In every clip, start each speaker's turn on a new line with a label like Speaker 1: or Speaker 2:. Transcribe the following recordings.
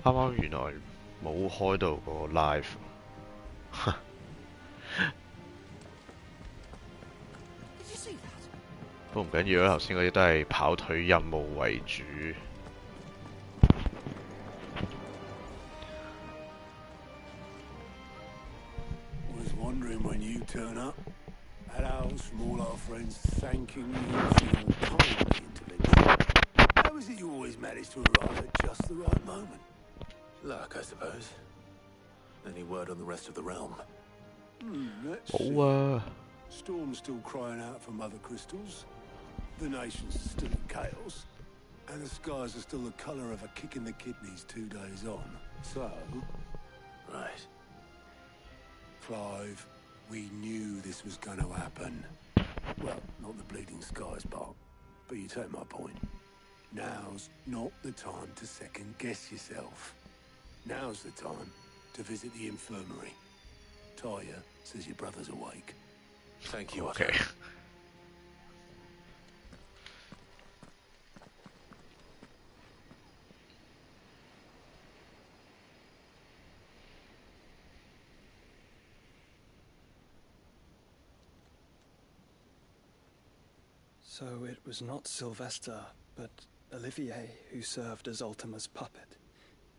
Speaker 1: 啱啱原來冇開到個 live，不過唔緊要啦，頭先嗰啲都係跑腿任務為主。
Speaker 2: Was wondering when you turn up. Hellos from all our friends thanking you for your kindly intervention. How is it you always manage to arrive at just the right moment?
Speaker 3: Luck, I suppose. Any word on the rest of the realm?
Speaker 2: Let's see.
Speaker 1: 冇啊！
Speaker 2: Storm's still crying out for mother crystals. The nation's still in chaos. And the skies are still the colour of a kick in the kidneys 2 days on. So...
Speaker 3: Right.
Speaker 2: Clive, we knew this was going to happen. Well, not the bleeding skies part, but you take my point. Now's not the time to second-guess yourself. Now's the time to visit the infirmary. Taya says your brother's awake.
Speaker 3: Thank you,
Speaker 1: Okay.
Speaker 3: Otto.
Speaker 4: So it was not Sylvester, but Olivier who served as Ultima's puppet.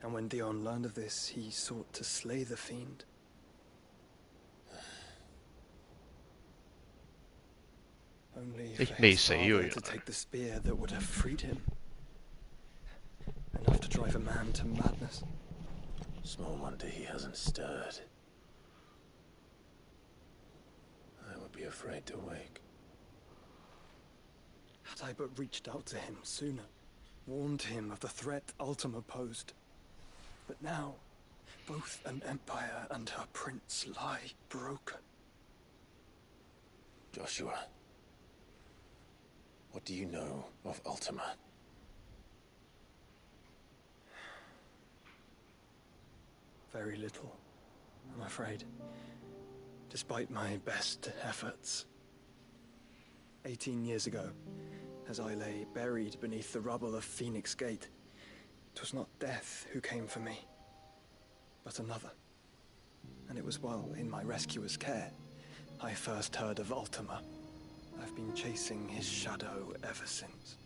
Speaker 4: And when Dion learned of this, he sought to slay the fiend. Only for his father to take the spear that would have freed him. Enough to drive a man to madness.
Speaker 3: Small wonder he hasn't stirred. I would be afraid to wake.
Speaker 4: Had I but reached out to him sooner, warned him of the threat Ultima posed. But now, both an empire and her prince lie broken.
Speaker 3: Joshua, what do you know of Ultima?
Speaker 4: Very little, I'm afraid. Despite my best efforts. 18 years ago, as I lay buried beneath the rubble of Phoenix Gate, 'twas not death who came for me, but another. And it was while in my rescuer's care, I first heard of Ultima. I've been chasing his shadow ever since.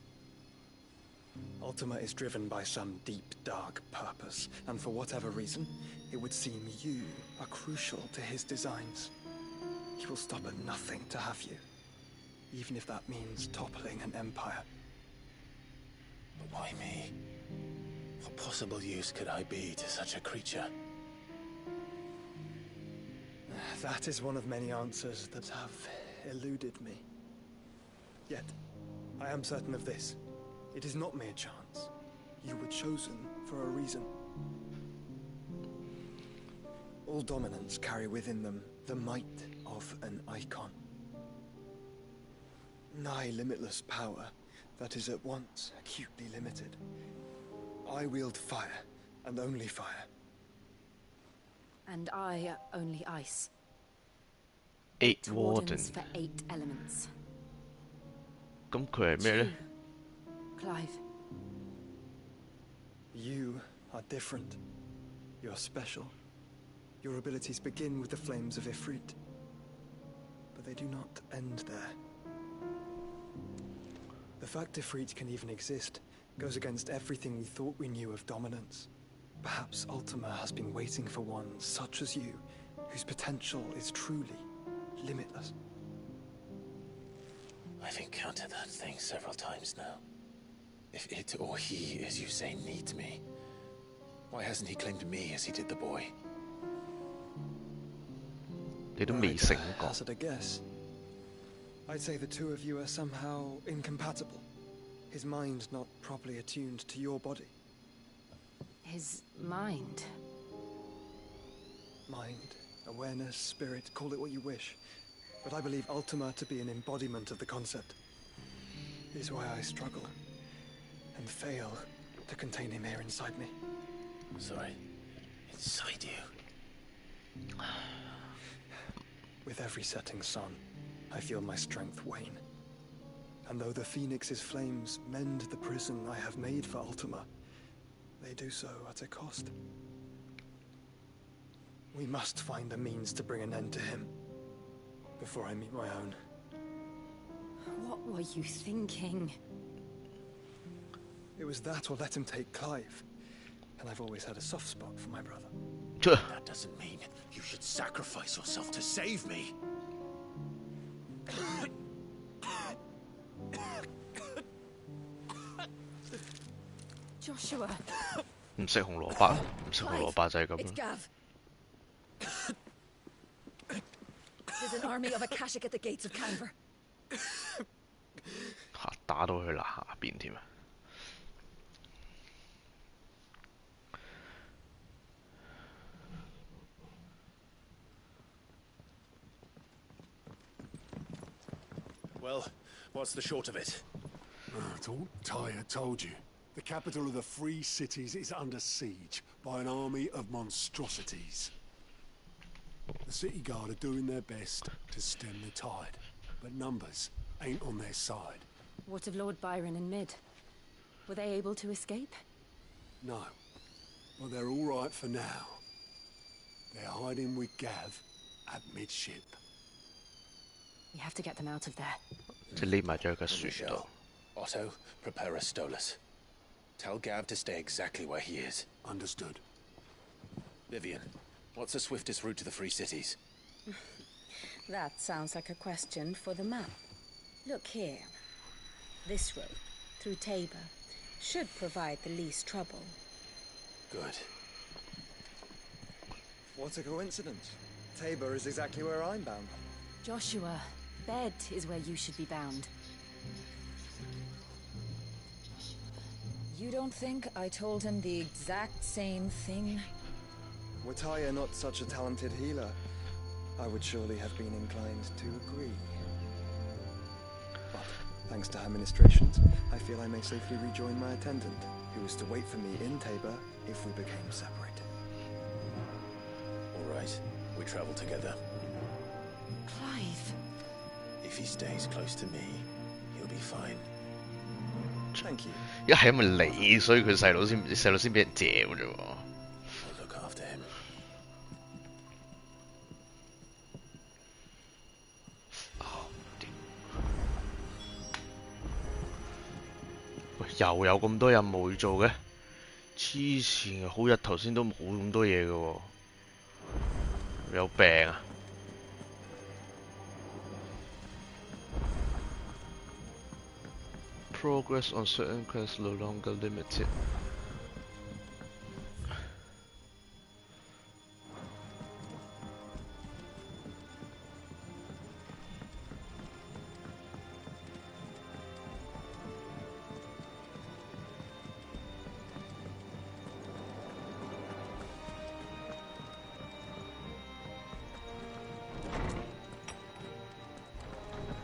Speaker 4: Ultima is driven by some deep, dark purpose, and for whatever reason, it would seem you are crucial to his designs. He will stop at nothing to have you, even if that means toppling an empire.
Speaker 3: But why me? What possible use could I be to such a creature?
Speaker 4: That is one of many answers that have eluded me. Yet, I am certain of this. It is not mere chance. You were chosen for a reason. All dominants carry within them the might of an icon. Nigh limitless power that is at once acutely limited. I wield fire, and only fire.
Speaker 5: And I only ice.
Speaker 1: 8
Speaker 5: Wardens
Speaker 1: Warden，
Speaker 5: for 8 elements.
Speaker 1: 咁佢係咩呢？
Speaker 5: Clive.
Speaker 4: You are different. You're special. Your abilities begin with the flames of Ifrit. But they do not end there. The fact Ifrit can even exist goes against everything we thought we knew of dominance. Perhaps Ultima has been waiting for one such as you, whose potential is truly limitless.
Speaker 3: I've encountered that thing several times now. If it or he, as you say, needs me, why hasn't he claimed me as he did the boy?
Speaker 1: 你都未醒覺。
Speaker 4: Hazard a guess. I'd say the two of you are somehow incompatible. His mind not properly attuned to your body.
Speaker 5: His mind.
Speaker 4: Mind, awareness, spirit, call it what you wish. But I believe Ultima to be an embodiment of the concept. Is why I struggle and fail to contain him here inside me.
Speaker 3: Sorry, inside you.
Speaker 4: With every setting sun, I feel my strength wane. And though the Phoenix's flames mend the prison I have made for Ultima, they do so at a cost. We must find a means to bring an end to him before I meet my own.
Speaker 5: What were you thinking?
Speaker 4: It was that or let him take Clive. And I've always had a soft spot for my brother.
Speaker 3: That doesn't mean you should sacrifice yourself to save me.
Speaker 5: Joshua.
Speaker 1: 唔食紅蘿蔔，唔食紅蘿蔔就係咁
Speaker 5: It's
Speaker 1: 啦。
Speaker 5: Gav. There's an army of Akashic at the gates of Canver.
Speaker 1: 嚇打到去下邊添啊！
Speaker 3: Well, what's the short of it?
Speaker 2: I thought Ty had told you. The capital of the Free Cities is under siege by an army of monstrosities. The city guard are doing their best to stem the tide, but numbers ain't on their side.
Speaker 5: What of Lord Byron and Mid? Were they able to escape?
Speaker 2: No, but they're all right for now. They're hiding with Gav at midship.
Speaker 5: We have to get them out of there.
Speaker 1: 即係匿埋咗喺個船
Speaker 3: Michelle,
Speaker 1: 度。
Speaker 3: Otto, prepare a Stolas. Tell Gav to stay exactly where he is.
Speaker 2: Understood.
Speaker 3: Vivian, what's the swiftest route to the Free Cities?
Speaker 6: That sounds like a question for the map. Look here. This road, through Tabor, should provide the least trouble.
Speaker 3: Good.
Speaker 4: What a coincidence. Tabor is exactly where I'm bound.
Speaker 5: Joshua, bed is where you should be bound.
Speaker 6: You don't think I told him the exact same thing?
Speaker 4: Were Tyre not such a talented healer, I would surely have been inclined to agree. But, thanks to her ministrations, I feel I may safely rejoin my attendant, who is to wait for me in Tabor if we became separated.
Speaker 3: All right, we travel together.
Speaker 5: Clive.
Speaker 3: If he stays close to me, he'll be fine.
Speaker 4: Thank you.
Speaker 1: 一係因為你，所以佢細佬先俾人嚼啫喎。
Speaker 3: I'll look after him.
Speaker 1: 喂，又有咁多任務要做嘅，黐線嘅，好日頭先都冇咁多嘢嘅喎，有病啊！ Progress on certain quests no longer limited.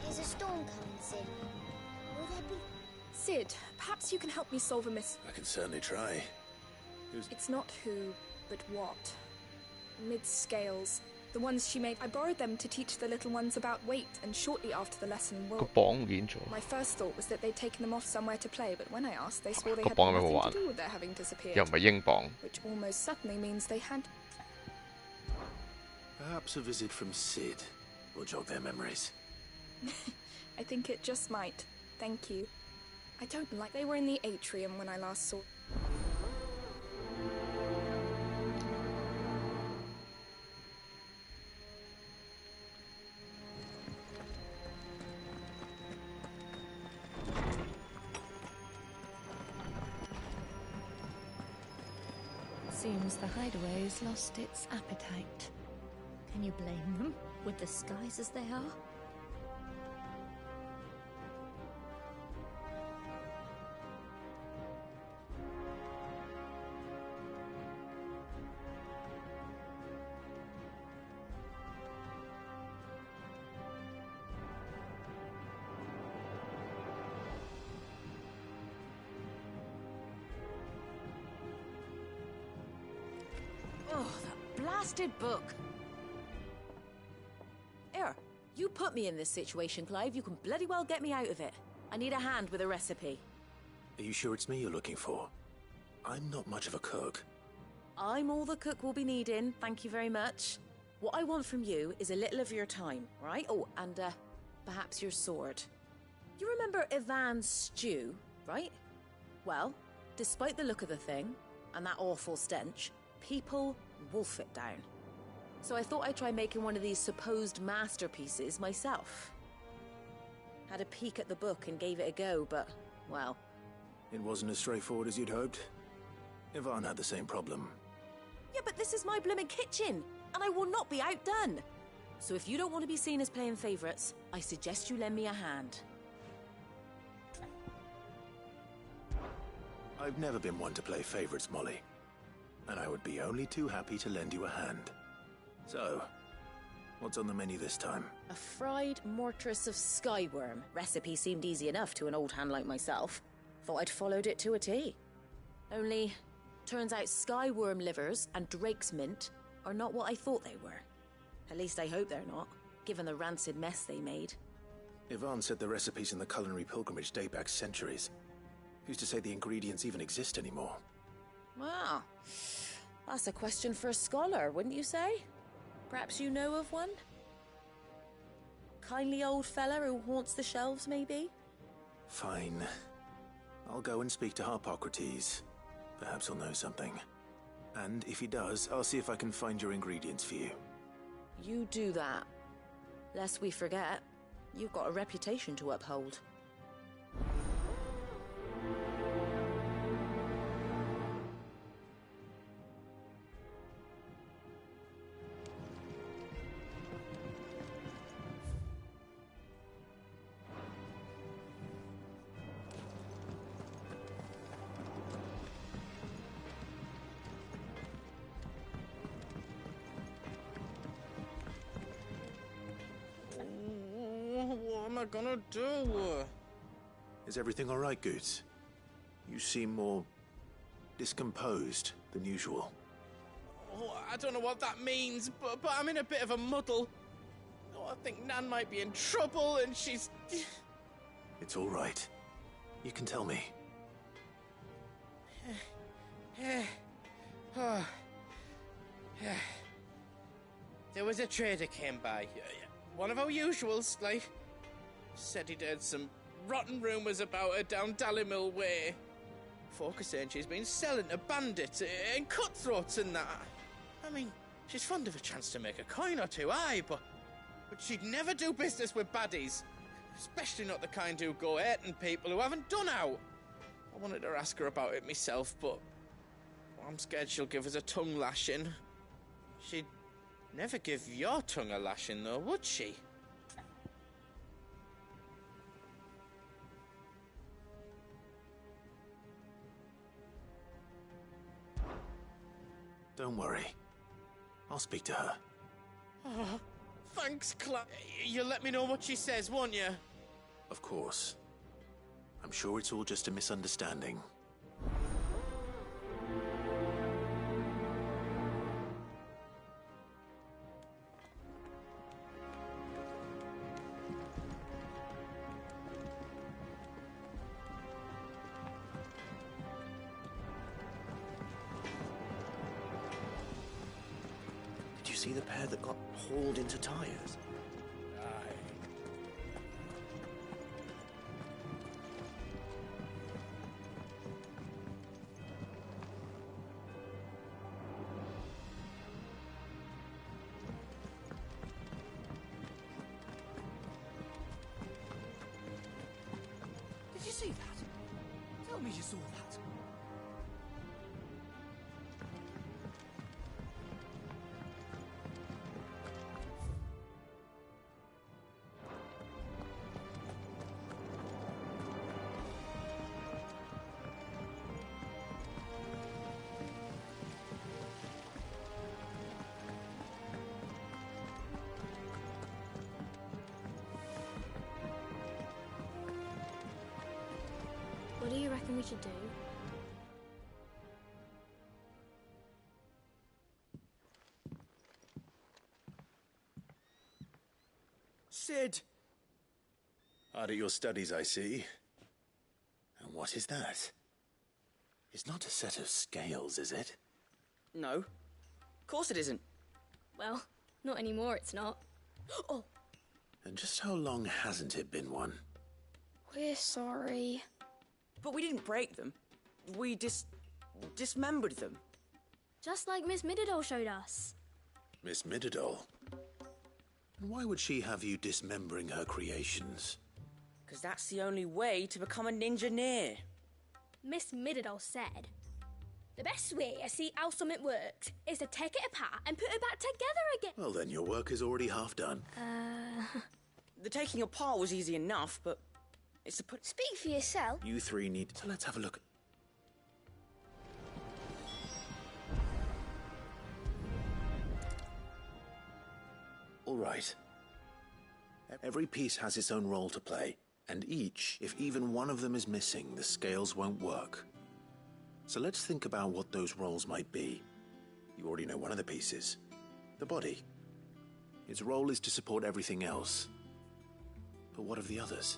Speaker 7: Is a storm coming, Sid? Will there be...
Speaker 8: Sid, perhaps you can help me solve a
Speaker 3: I can certainly try.
Speaker 8: It's not who, but what. Mid's scales. The ones she made. I borrowed them to teach the little ones about weight, and shortly after the lesson,
Speaker 1: 個
Speaker 8: well...
Speaker 1: 磅唔見咗。
Speaker 8: My first thought was that they'd taken them off somewhere to play, but when I asked, they swore they
Speaker 1: 個
Speaker 8: had
Speaker 1: 磅有冇
Speaker 8: nothing
Speaker 1: 玩？
Speaker 8: to do with their having disappeared.
Speaker 1: 又唔係英鎊。
Speaker 8: Which almost certainly means they had...
Speaker 3: Perhaps a visit from Sid will jog their memories.
Speaker 8: I think it just might. Thank you. I don't like... They were in the atrium when I last saw...
Speaker 6: Seems the hideaway's lost its appetite.
Speaker 7: Can you blame them, with the skies as they are?
Speaker 5: Oh, that blasted book.
Speaker 9: Here, you put me in this situation, Clive. You can bloody well get me out of it. I need a hand with a recipe.
Speaker 3: Are you sure it's me you're looking for? I'm not much of a cook.
Speaker 9: I'm all the cook will be needing, thank you very much. What I want from you is a little of your time, right? Oh, and perhaps your sword. You remember Ivan's stew, right? Well, despite the look of the thing, and that awful stench, people wolf it down. So I thought I'd try making one of these supposed masterpieces myself. Had a peek at the book and gave it a go, but, well...
Speaker 3: It wasn't as straightforward as you'd hoped. Ivan had the same problem.
Speaker 9: Yeah, but this is my blimmin' kitchen, and I will not be outdone. So if you don't want to be seen as playing favourites, I suggest you lend me a hand.
Speaker 3: I've never been one to play favourites, Molly. And I would be only too happy to lend you a hand. So, what's on the menu this time?
Speaker 9: A fried mortress of skyworm. Recipe seemed easy enough to an old hand like myself. Thought I'd followed it to a T. Only, turns out skyworm livers and drake's mint are not what I thought they were. At least I hope they're not, given the rancid mess they made.
Speaker 3: Ivan said the recipes in the culinary pilgrimage date back centuries. Who's to say the ingredients even exist anymore?
Speaker 9: Well, that's a question for a scholar, wouldn't you say? Perhaps you know of one? Kindly old fella who haunts the shelves, maybe?
Speaker 3: Fine. I'll go and speak to Harpocrates. Perhaps he'll know something. And if he does, I'll see if I can find your ingredients for you.
Speaker 9: You do that. Lest we forget, you've got a reputation to uphold.
Speaker 10: What am I gonna do?
Speaker 3: Is everything all right, Goots? You seem more discomposed than usual.
Speaker 10: Oh, I don't know what that means, but I'm in a bit of a muddle. Oh, I think Nan might be in trouble, and she's...
Speaker 3: It's all right. You can tell me.
Speaker 10: There was a trader came by. One of our usuals, like. Said he'd heard some rotten rumours about her down Dallymill Way. Folk are saying she's been selling to bandits and cutthroats and that. I mean, she's fond of a chance to make a coin or two, aye, but she'd never do business with baddies. Especially not the kind who go hurting people who haven't done out. I wanted to ask her about it myself, but I'm scared she'll give us a tongue lashing. She'd never give your tongue a lashing, though, would she?
Speaker 3: Don't worry. I'll speak to her.
Speaker 10: Oh, thanks, Clark. You'll let me know what she says, won't you?
Speaker 3: Of course. I'm sure it's all just a misunderstanding.
Speaker 11: Did you see the pair that got hauled into tires?
Speaker 10: Aye.
Speaker 11: Did you see that? Tell me you saw that.
Speaker 7: What do you reckon we should do?
Speaker 11: Sid!
Speaker 3: Hard at your studies, I see. And what is that? It's not a set of scales, is it?
Speaker 12: No. Of course it isn't.
Speaker 13: Well, not anymore, it's not. Oh,
Speaker 3: And just how long hasn't it been one?
Speaker 13: we're sorry.
Speaker 12: But we didn't break them. We dismembered them.
Speaker 13: Just like Miss Mididol showed us.
Speaker 3: Miss Mididol? And why would she have you dismembering her creations?
Speaker 12: Because that's the only way to become a ninja-near.
Speaker 13: Miss Mididol said, the best way to see how something works is to take it apart and put it back together again.
Speaker 3: Well, then your work is already half done.
Speaker 12: The taking apart was easy enough, but it's the put...
Speaker 13: Speak for yourself.
Speaker 3: You three need... So let's have a look. All right. Every piece has its own role to play, and each, if even one of them is missing, the scales won't work. So let's think about what those roles might be. You already know one of the pieces. The body. Its role is to support everything else. But what of the others?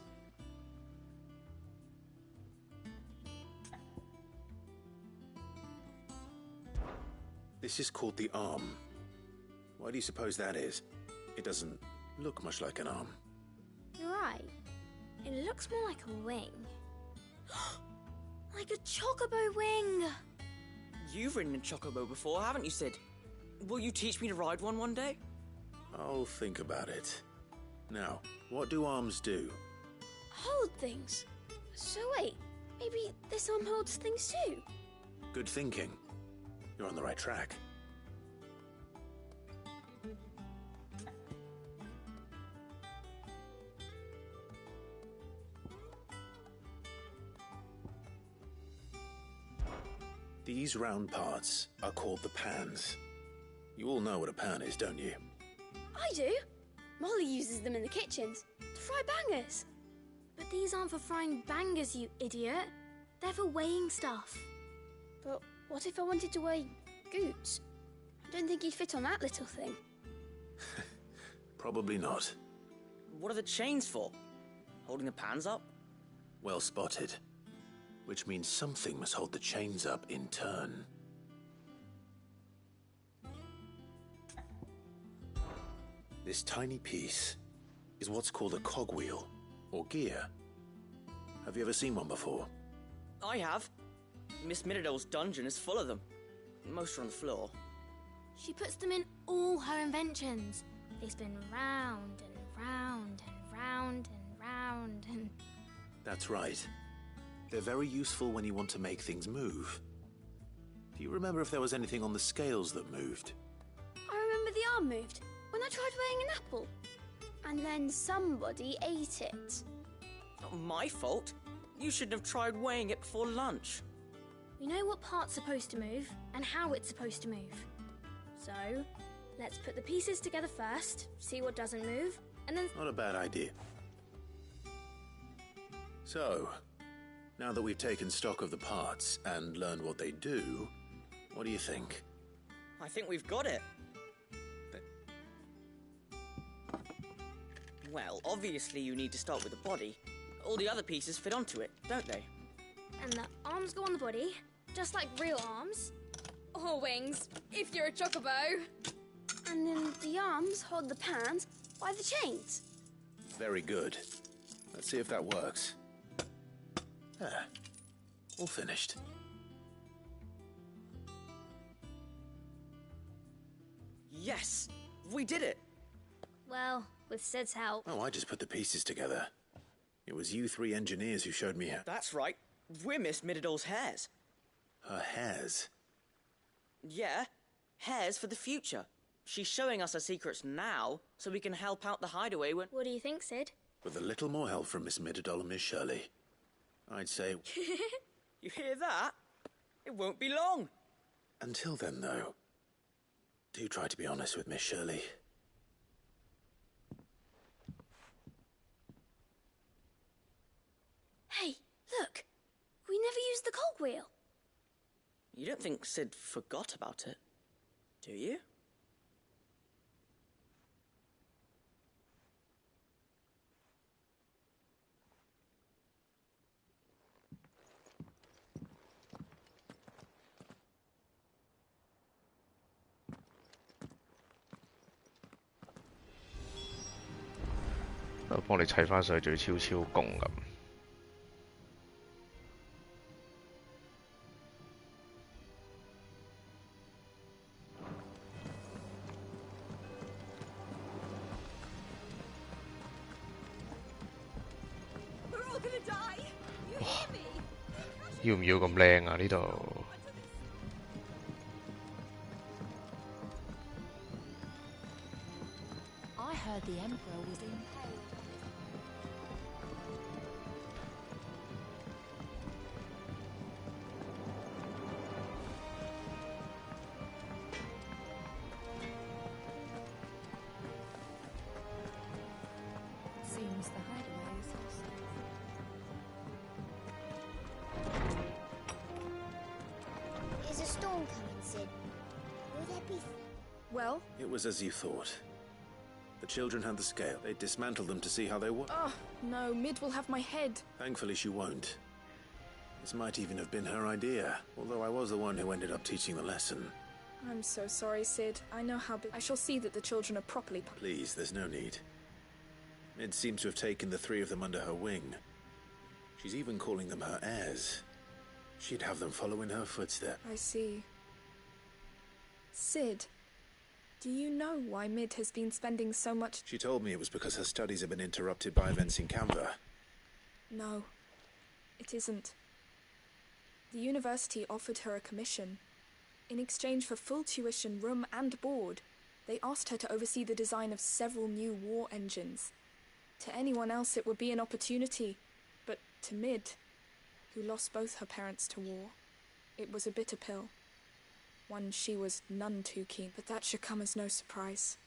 Speaker 3: This is called the arm. Why do you suppose that is? It doesn't look much like an arm.
Speaker 13: You're right. It looks more like a wing. Like a chocobo wing.
Speaker 12: You've ridden a chocobo before, haven't you, Sid? Will you teach me to ride one day?
Speaker 3: I'll think about it. Now, what do arms do?
Speaker 13: Hold things. So wait, maybe this arm holds things too?
Speaker 3: Good thinking. You're on the right track. These round parts are called the pans. You all know what a pan is, don't you?
Speaker 13: I do. Molly uses them in the kitchens to fry bangers. But these aren't for frying bangers, you idiot. They're for weighing stuff. But what if I wanted to weigh Goots? I don't think he'd fit on that little thing.
Speaker 3: Probably not.
Speaker 12: What are the chains for? Holding the pans up?
Speaker 3: Well spotted. Which means something must hold the chains up in turn. This tiny piece is what's called a cogwheel, or gear. Have you ever seen one before?
Speaker 12: I have. Miss Mididol's dungeon is full of them. Most are on the floor.
Speaker 13: She puts them in all her inventions. They spin round and round and round and round and...
Speaker 3: That's right. They're very useful when you want to make things move. Do you remember if there was anything on the scales that moved?
Speaker 13: I remember the arm moved when I tried weighing an apple. And then somebody ate it.
Speaker 12: Not my fault. You shouldn't have tried weighing it before lunch.
Speaker 13: We know what part's supposed to move and how it's supposed to move. So, let's put the pieces together first, see what doesn't move, and then...
Speaker 3: Not a bad idea. So, now that we've taken stock of the parts and learned what they do, what do you think?
Speaker 12: I think we've got it. Well, obviously you need to start with the body. All the other pieces fit onto it, don't they?
Speaker 13: And the arms go on the body, just like real arms. Or wings, if you're a chocobo. And then the arms hold the pans by the chains.
Speaker 3: Very good. Let's see if that works. There. All finished.
Speaker 12: Yes! We did it!
Speaker 13: Well, with Sid's help.
Speaker 3: Oh, I just put the pieces together. It was you three engineers who showed me how.
Speaker 12: That's right. We're Miss Mididol's hairs.
Speaker 3: Her hairs?
Speaker 12: Yeah, hairs for the future. She's showing us her secrets now, so we can help out the hideaway when...
Speaker 13: What do you think, Sid?
Speaker 3: With a little more help from Miss Mididol and Miss Shirley, I'd say...
Speaker 12: You hear that? It won't be long.
Speaker 3: Until then, though, do try to be honest with Miss Shirley.
Speaker 13: Hey, look! We never used the cogwheel.
Speaker 12: You don't think Sid forgot about it, do you?
Speaker 1: 幫你砌翻上去，仲要超共咁。要唔要咁靚啊？呢度
Speaker 5: I heard the Emperor was impaled. Seems the hideaway is hostile.
Speaker 7: Is a storm coming, Sid? Will there be...
Speaker 8: Well?
Speaker 3: It was as you thought. The children had the scale. They dismantled them to see how they work.
Speaker 8: Oh, no, Mid will have my head.
Speaker 3: Thankfully she won't. This might even have been her idea, although I was the one who ended up teaching the lesson.
Speaker 8: I'm so sorry, Sid. I know how I shall see that the children are properly...
Speaker 3: Please, there's no need. Mid seems to have taken the three of them under her wing. She's even calling them her heirs. She'd have them follow in her footsteps.
Speaker 8: I see. Sid, do you know why Mid has been spending so much...
Speaker 3: She told me it was because her studies have been interrupted by events in Canva.
Speaker 8: No, it isn't. The university offered her a commission. In exchange for full tuition, room and board, they asked her to oversee the design of several new war engines. To anyone else it would be an opportunity, but to Mid, who lost both her parents to war, it was a bitter pill. One she was none too keen, but that should come as no surprise.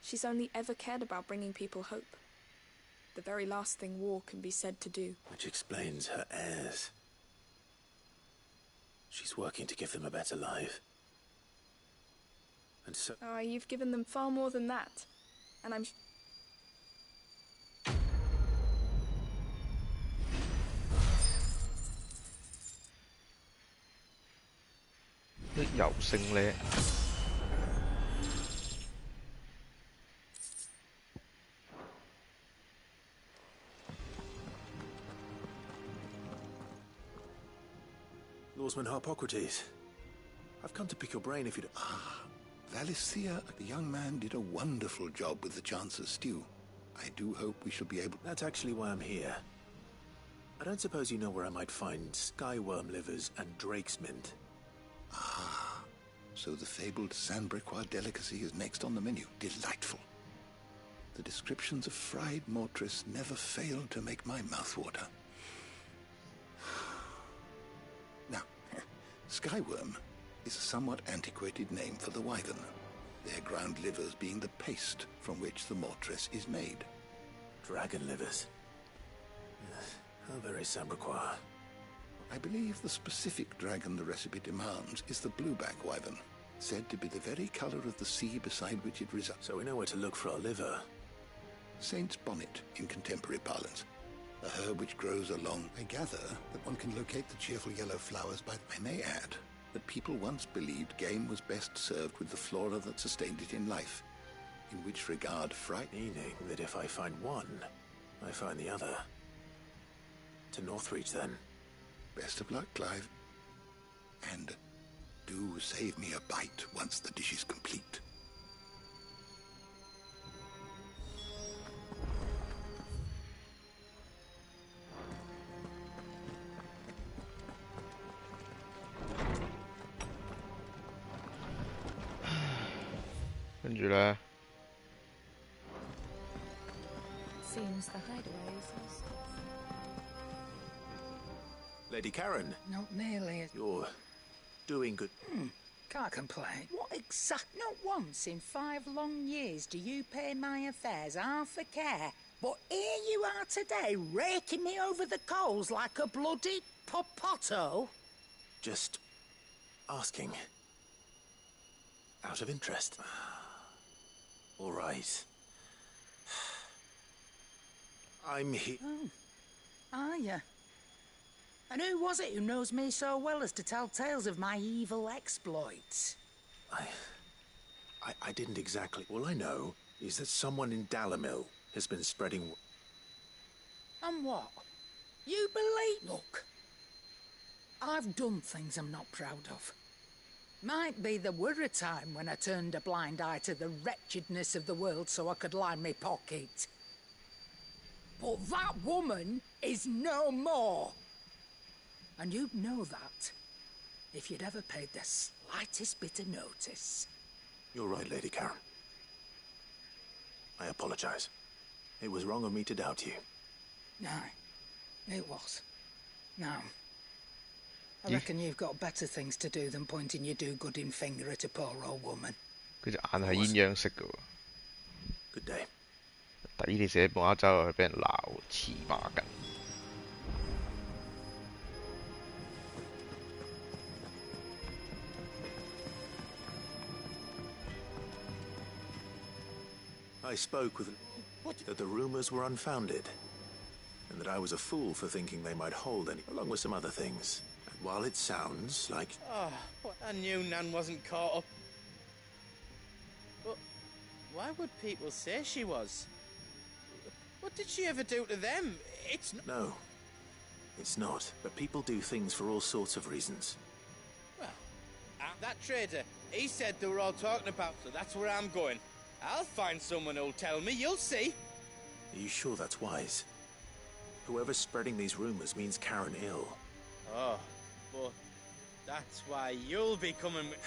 Speaker 8: She's only ever cared about bringing people hope. The very last thing war can be said to do.
Speaker 3: Which explains her heirs. She's working to give them a better life. And so...
Speaker 8: Ah, you've given them far more than that. And I'm...
Speaker 1: 啲油星呢？Lawsman
Speaker 3: Harpocrates, I've come to pick your brain if you'd...
Speaker 2: Ah, Valicia, the young man did a wonderful job with the Chance's stew. I do hope we shall be able...
Speaker 3: That's actually why I'm here. I don't suppose you know where I might find skyworm livers and drake's mint.
Speaker 2: Ah, so the fabled Sandbrequois delicacy is next on the menu. Delightful. The descriptions of fried mortress never fail to make my mouth water. Now, skyworm is a somewhat antiquated name for the wyvern, their ground livers being the paste from which the mortress is made.
Speaker 3: Dragon livers. How very Sandbrequois.
Speaker 2: I believe the specific dragon the recipe demands is the blueback wyvern, said to be the very colour of the sea beside which it resides.
Speaker 3: So we know where to look for our liver.
Speaker 2: Saint's bonnet in contemporary parlance. A herb which grows along. I gather that one can locate the cheerful yellow flowers by... I may add that people once believed game was best served with the flora that sustained it in life, in which regard fright...
Speaker 3: Meaning that if I find one, I find the other. To Northreach, then.
Speaker 2: Best of luck, Clive. And do save me a bite once the dish is complete.
Speaker 1: 跟住呢？
Speaker 5: Seems the hideaway is hostile.
Speaker 3: Lady Karen.
Speaker 14: Not nearly as...
Speaker 3: You're doing good.
Speaker 14: Can't complain. What exact... Not once in 5 long years do you pay my affairs half a care. But here you are today, raking me over the coals like a bloody popoto.
Speaker 3: Just asking. Out of interest. All right. I'm here.
Speaker 14: Oh, are you? And who was it who knows me so well as to tell tales of my evil exploits?
Speaker 3: I didn't exactly... All I know is that someone in Dalimil has been spreading...
Speaker 14: And what? You believe? Look, I've done things I'm not proud of. Might be there were a time when I turned a blind eye to the wretchedness of the world so I could line my pocket. But that woman is no more. And you'd know that if you'd ever paid the slightest bit of notice.
Speaker 3: You're right, Lady Karen. I apologize. It was wrong of me to doubt you.
Speaker 14: No, it was. Now, I reckon you've got better things to do than pointing your do-gooding finger at a poor old woman.
Speaker 1: 佢隻眼係鴛鴦色嘅喎。
Speaker 3: Good day.
Speaker 1: 抵你寫半亞洲去俾人鬧黐孖筋。
Speaker 3: I spoke with that the rumors were unfounded, and that I was a fool for thinking they might hold any, along with some other things. And while it sounds like...
Speaker 10: Oh, but I knew Nan wasn't caught up. But why would people say she was? What did she ever do to them? It's not...
Speaker 3: No, it's not. But people do things for all sorts of reasons.
Speaker 10: Well, that trader, he said they were all talking about, so that's where I'm going. I'll find someone who'll tell me, you'll see.
Speaker 3: Are you sure that's wise? Whoever's spreading these rumors means Karen ill.
Speaker 10: Oh, but that's why you'll be coming with...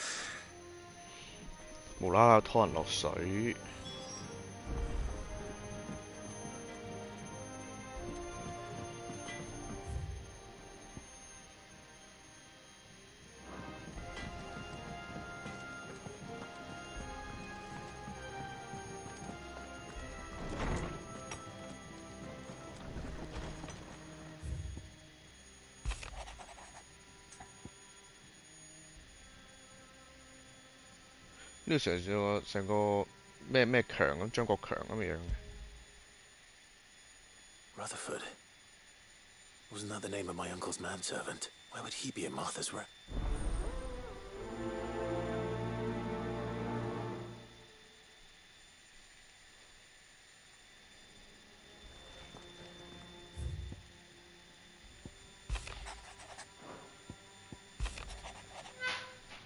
Speaker 1: 無啦啦拖人落水。呢個成個咩強咁，張國強咁嘅樣。
Speaker 3: Rutherford. Wasn't that the name of my uncle's manservant? Why would he be in Martha's room?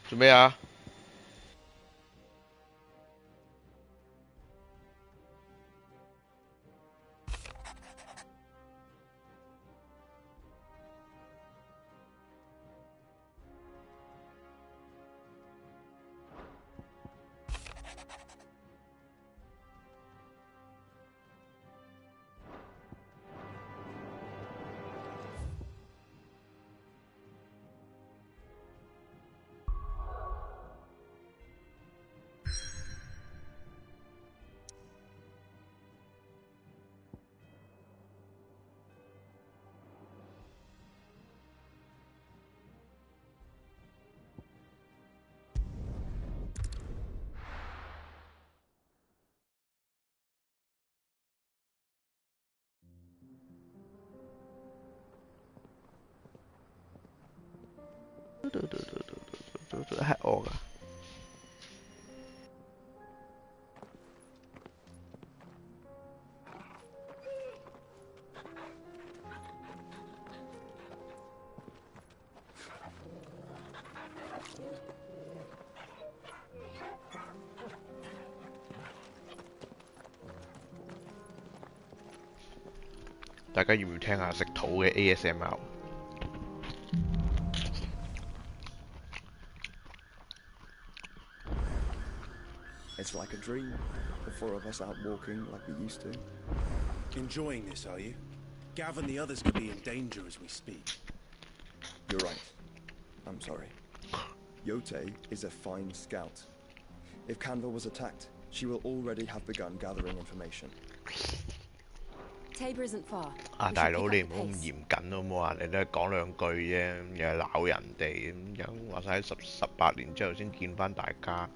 Speaker 1: 做咩啊？係我㗎。大家要唔要聽下食土嘅 ASMR？
Speaker 15: It's like a dream. The four of us out walking like we used to.
Speaker 2: Enjoying this, are you? Gav and the others could be in danger as we speak.
Speaker 15: You're right. I'm sorry. Yote is a fine scout. If Canville was attacked, she will already have begun gathering information.
Speaker 5: Tabor isn't far.
Speaker 1: 啊，大佬你唔好咁嚴謹好唔好啊？你都係講兩句啫，又係鬧人哋咁樣，話晒18年之後先見翻大家。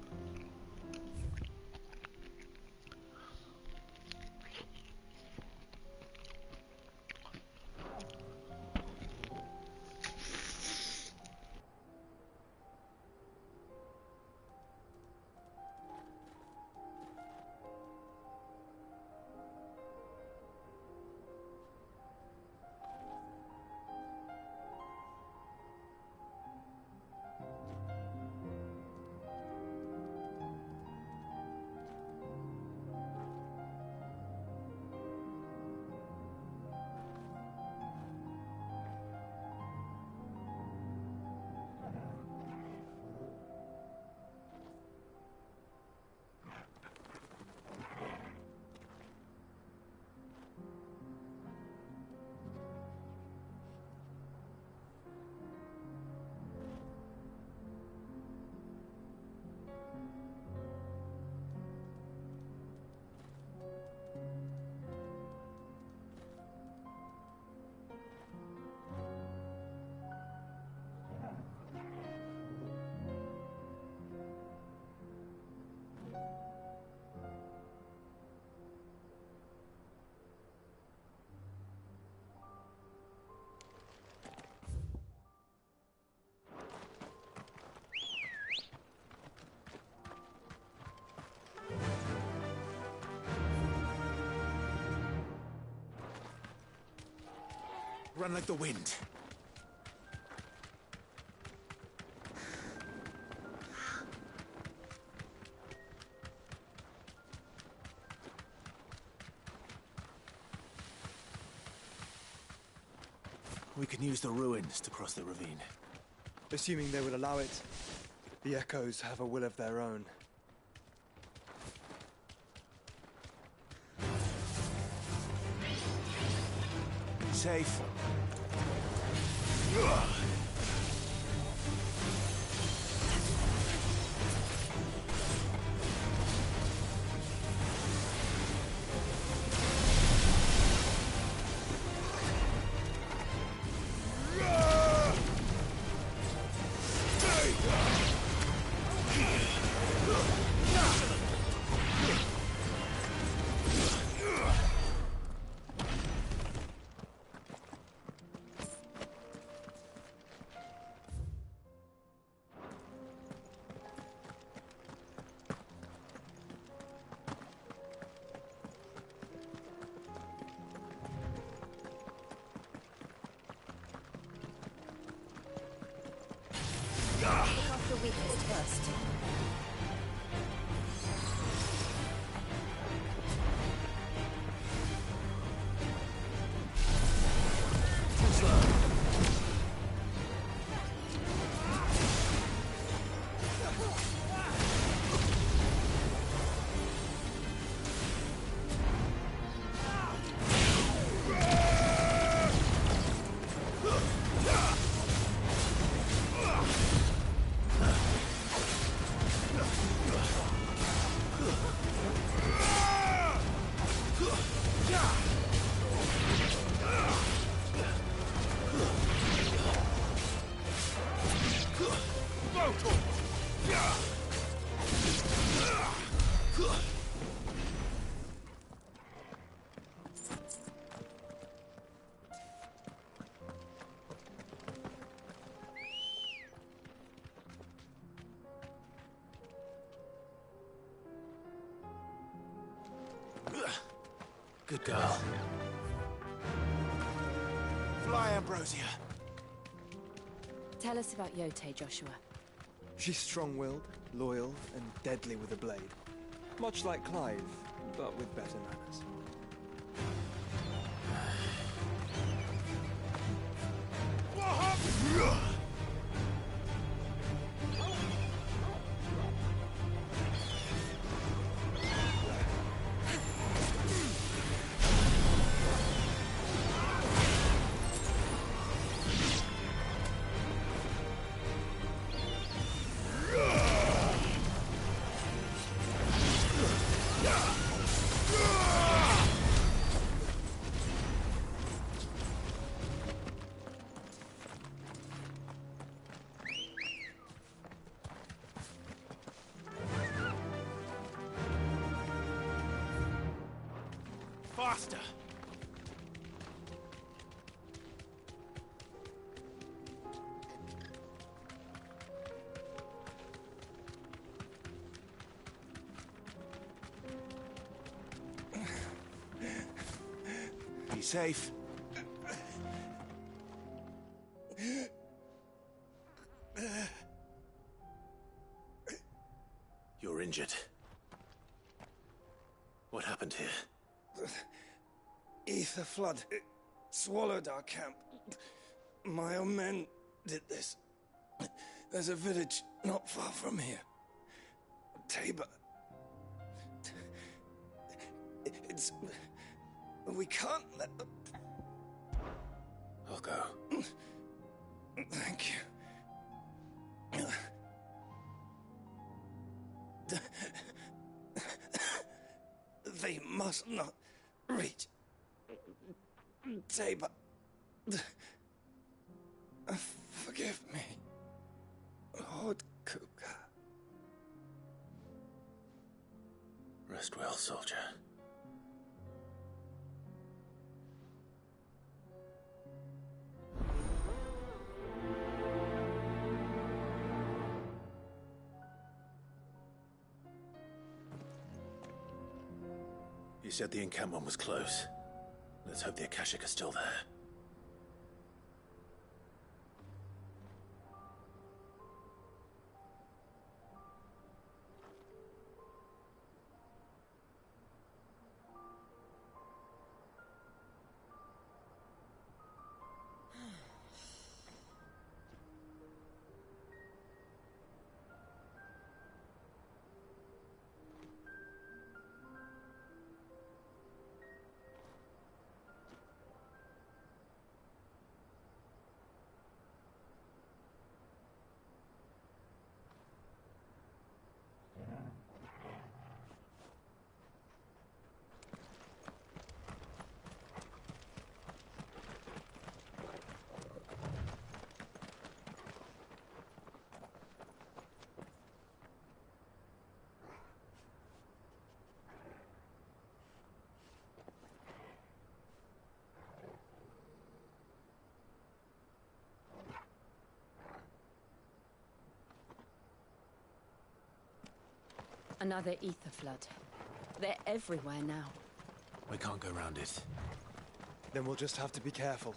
Speaker 3: Run like the wind. We can use the ruins to cross the ravine.
Speaker 15: Assuming they would allow it. The echoes have a will of their own.
Speaker 3: Safe.
Speaker 5: The weakest first.
Speaker 3: Good girl. Fly, Ambrosia.
Speaker 5: Tell us about Yote, Joshua.
Speaker 15: She's strong-willed, loyal, and deadly with a blade. Much like Clive, but with better manners.
Speaker 3: Faster! Be safe. You're injured. What happened here?
Speaker 4: Ether flood. It swallowed our camp. My own men did this. There's a village not far from here. Tabor. It's... We can't let them...
Speaker 3: I'll go.
Speaker 4: Thank you. They must not reach Tabor. Forgive me, Lord Kuka.
Speaker 3: Rest well, soldier. You said the encampment was close. Let's hope the Akashic are still there.
Speaker 5: Another ether flood. They're everywhere now.
Speaker 2: We can't go around it.
Speaker 4: Then we'll just have to be careful.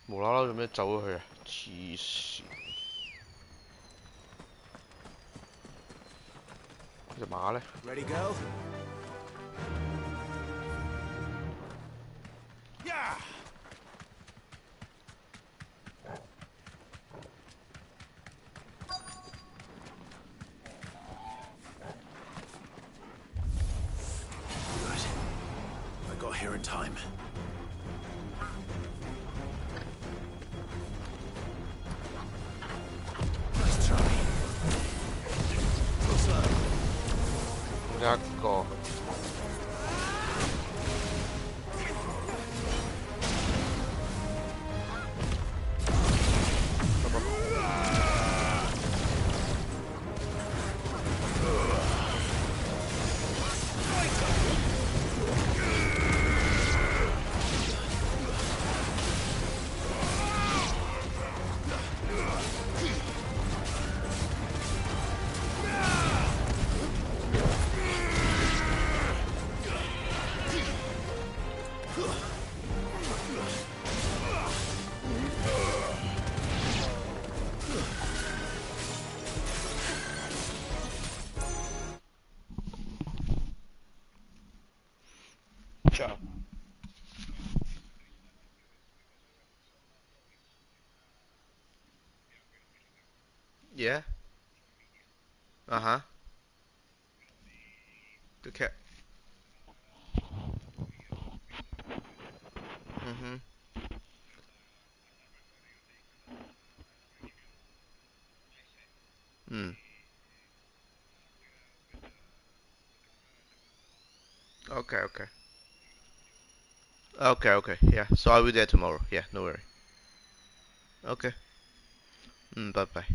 Speaker 1: 無啦啦做咩走咗去啊？黐線！隻馬呢
Speaker 2: Ready, go? Yeah! Good. I got here in time. Nice try. Go slow.
Speaker 1: 一個。Ciao. Yeah. Uh-huh. The cat. Mm-hmm. Mm. Okay, okay. Okay, okay. Yeah. So I'll be there tomorrow. Yeah, no worry. Okay. Bye-bye.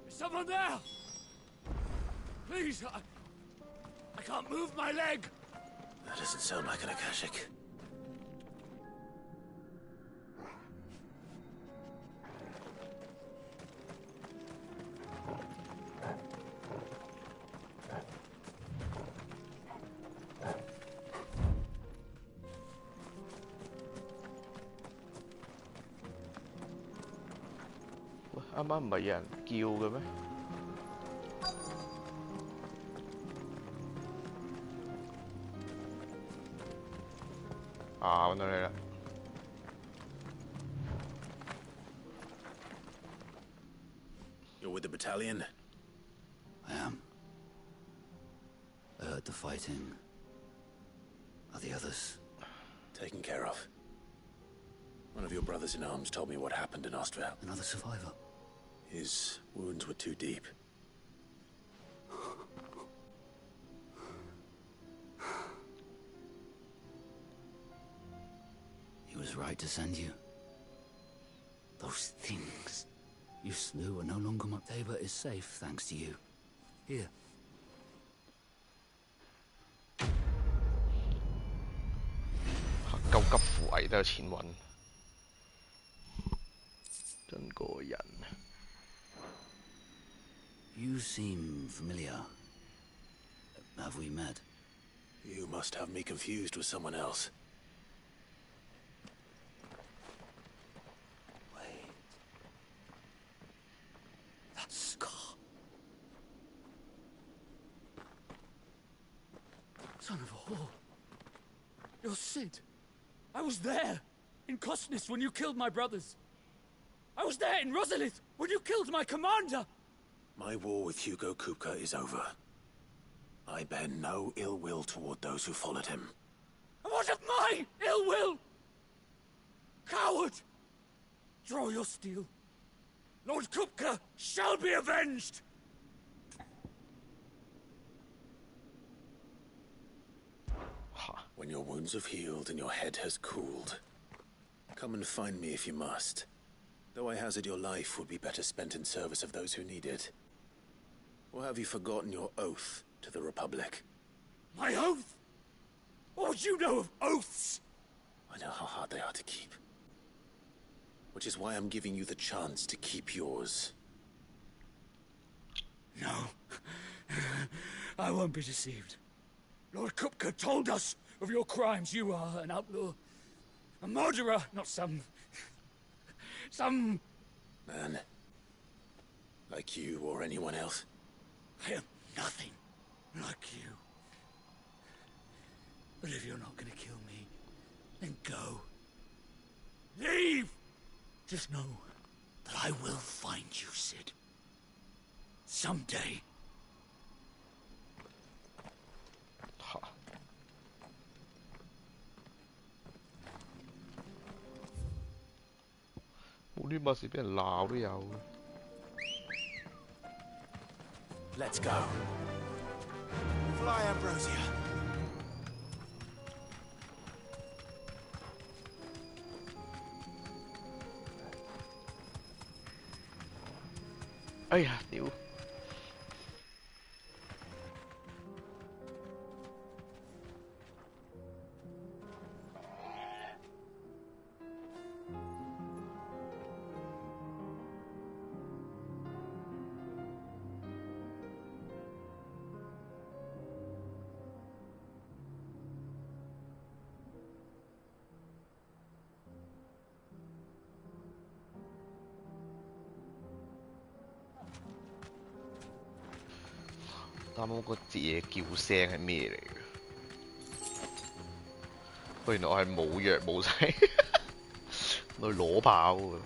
Speaker 2: Is someone there? Please, I can't move my leg.
Speaker 3: That doesn't sound like an Akashic.
Speaker 1: 喂，啱啱唔係有人叫嘅咩？啊，揾到你啦！
Speaker 3: You're with the battalion?
Speaker 2: I am. I heard the fighting. Are the others?
Speaker 3: Taken care of. One of your brothers in arms told me what happened in Ostval.
Speaker 2: Another survivor?
Speaker 3: His wounds were too deep.
Speaker 2: He was right to send you. Those things you slew are no longer my Tabor is safe thanks to you. Here.
Speaker 1: 救急扶危都有錢揾，真過人。
Speaker 2: You seem familiar. Have we met?
Speaker 3: You must have me confused with someone else.
Speaker 2: Wait. That scar. Son of a whore. You're Sid. I was there, in Kosnis, when you killed my brothers.
Speaker 16: I was there in Rosalith when you killed my commander!
Speaker 2: My war with Hugo Kupka is over. I bear no ill will toward those who followed him.
Speaker 16: And what of my ill will? Coward! Draw your steel. Lord Kupka shall be avenged!
Speaker 2: When your wounds have healed and your head has cooled, come and find me if you must. Though I hazard your life would be better spent in service of those who need it. Or have you forgotten your oath to the Republic?
Speaker 16: My oath? What would you know of oaths?
Speaker 2: I know how hard they are to keep. Which is why I'm giving you the chance to keep yours.
Speaker 16: No. I won't be deceived. Lord Kupka told us of your crimes. You are an outlaw. A murderer, not some...
Speaker 2: Man. Like you or anyone else.
Speaker 16: I am nothing like you. But if you're not gonna kill me, then go. Leave! Just know that I will find you, Sid. Someday.
Speaker 2: Let's go. Fly, Ambrosia.
Speaker 1: Ây da,屌.啱啱個嘢叫聲係咩嚟嘅？原來我係冇藥冇晒，我攞爆㗎。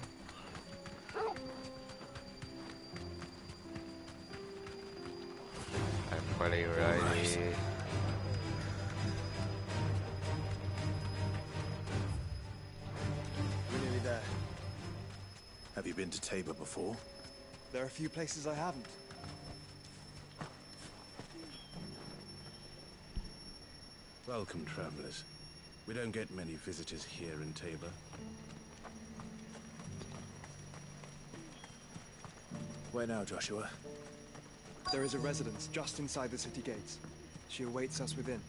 Speaker 1: 係唔該你㗎啦呢啲。
Speaker 15: We're nearly there.
Speaker 2: Have you been to Tabor before?
Speaker 15: There are a few places I haven't.
Speaker 17: Welcome, travelers. We don't get many visitors here in Tabor.
Speaker 2: Where now, Joshua?
Speaker 15: There is a residence just inside the city gates. She awaits us within.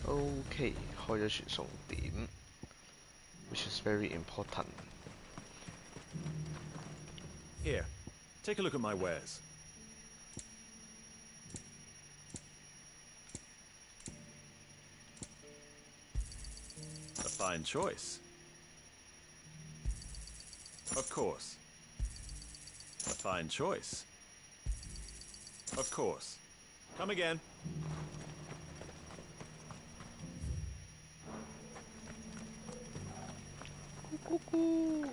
Speaker 1: OK， 開咗傳送點 ，which is very important.
Speaker 17: Here, take a look at my wares. A fine choice. Of course. A fine choice. Of course. Come again.
Speaker 1: Cuckoo.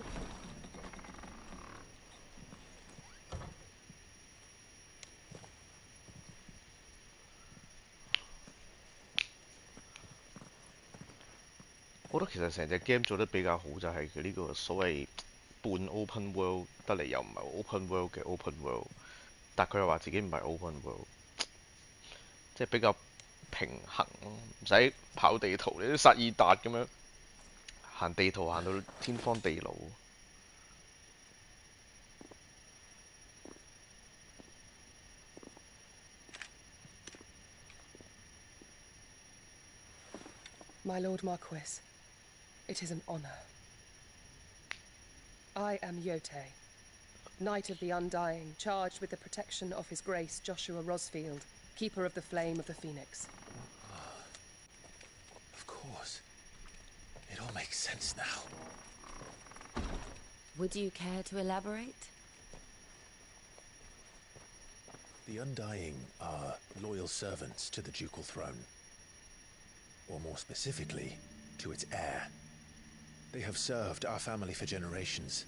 Speaker 1: 我覺得其實成隻 game 做得比較好就係佢呢個所謂半 open world 得嚟又唔係 open world 嘅 open world，但佢又話自己唔係 open world，即係比較平衡咯，唔使跑地圖，你都薩爾達咁樣行地圖行到天荒地老。
Speaker 18: My Lord Marquis, it is an honor. I am Yote, Knight of the Undying, charged with the protection of His Grace Joshua Rosfield, Keeper of the Flame of the Phoenix.
Speaker 2: Of course. It all makes sense now.
Speaker 6: Would you care to elaborate?
Speaker 2: The Undying are loyal servants to the ducal throne. Or more specifically, to its heir. They have served our family for generations,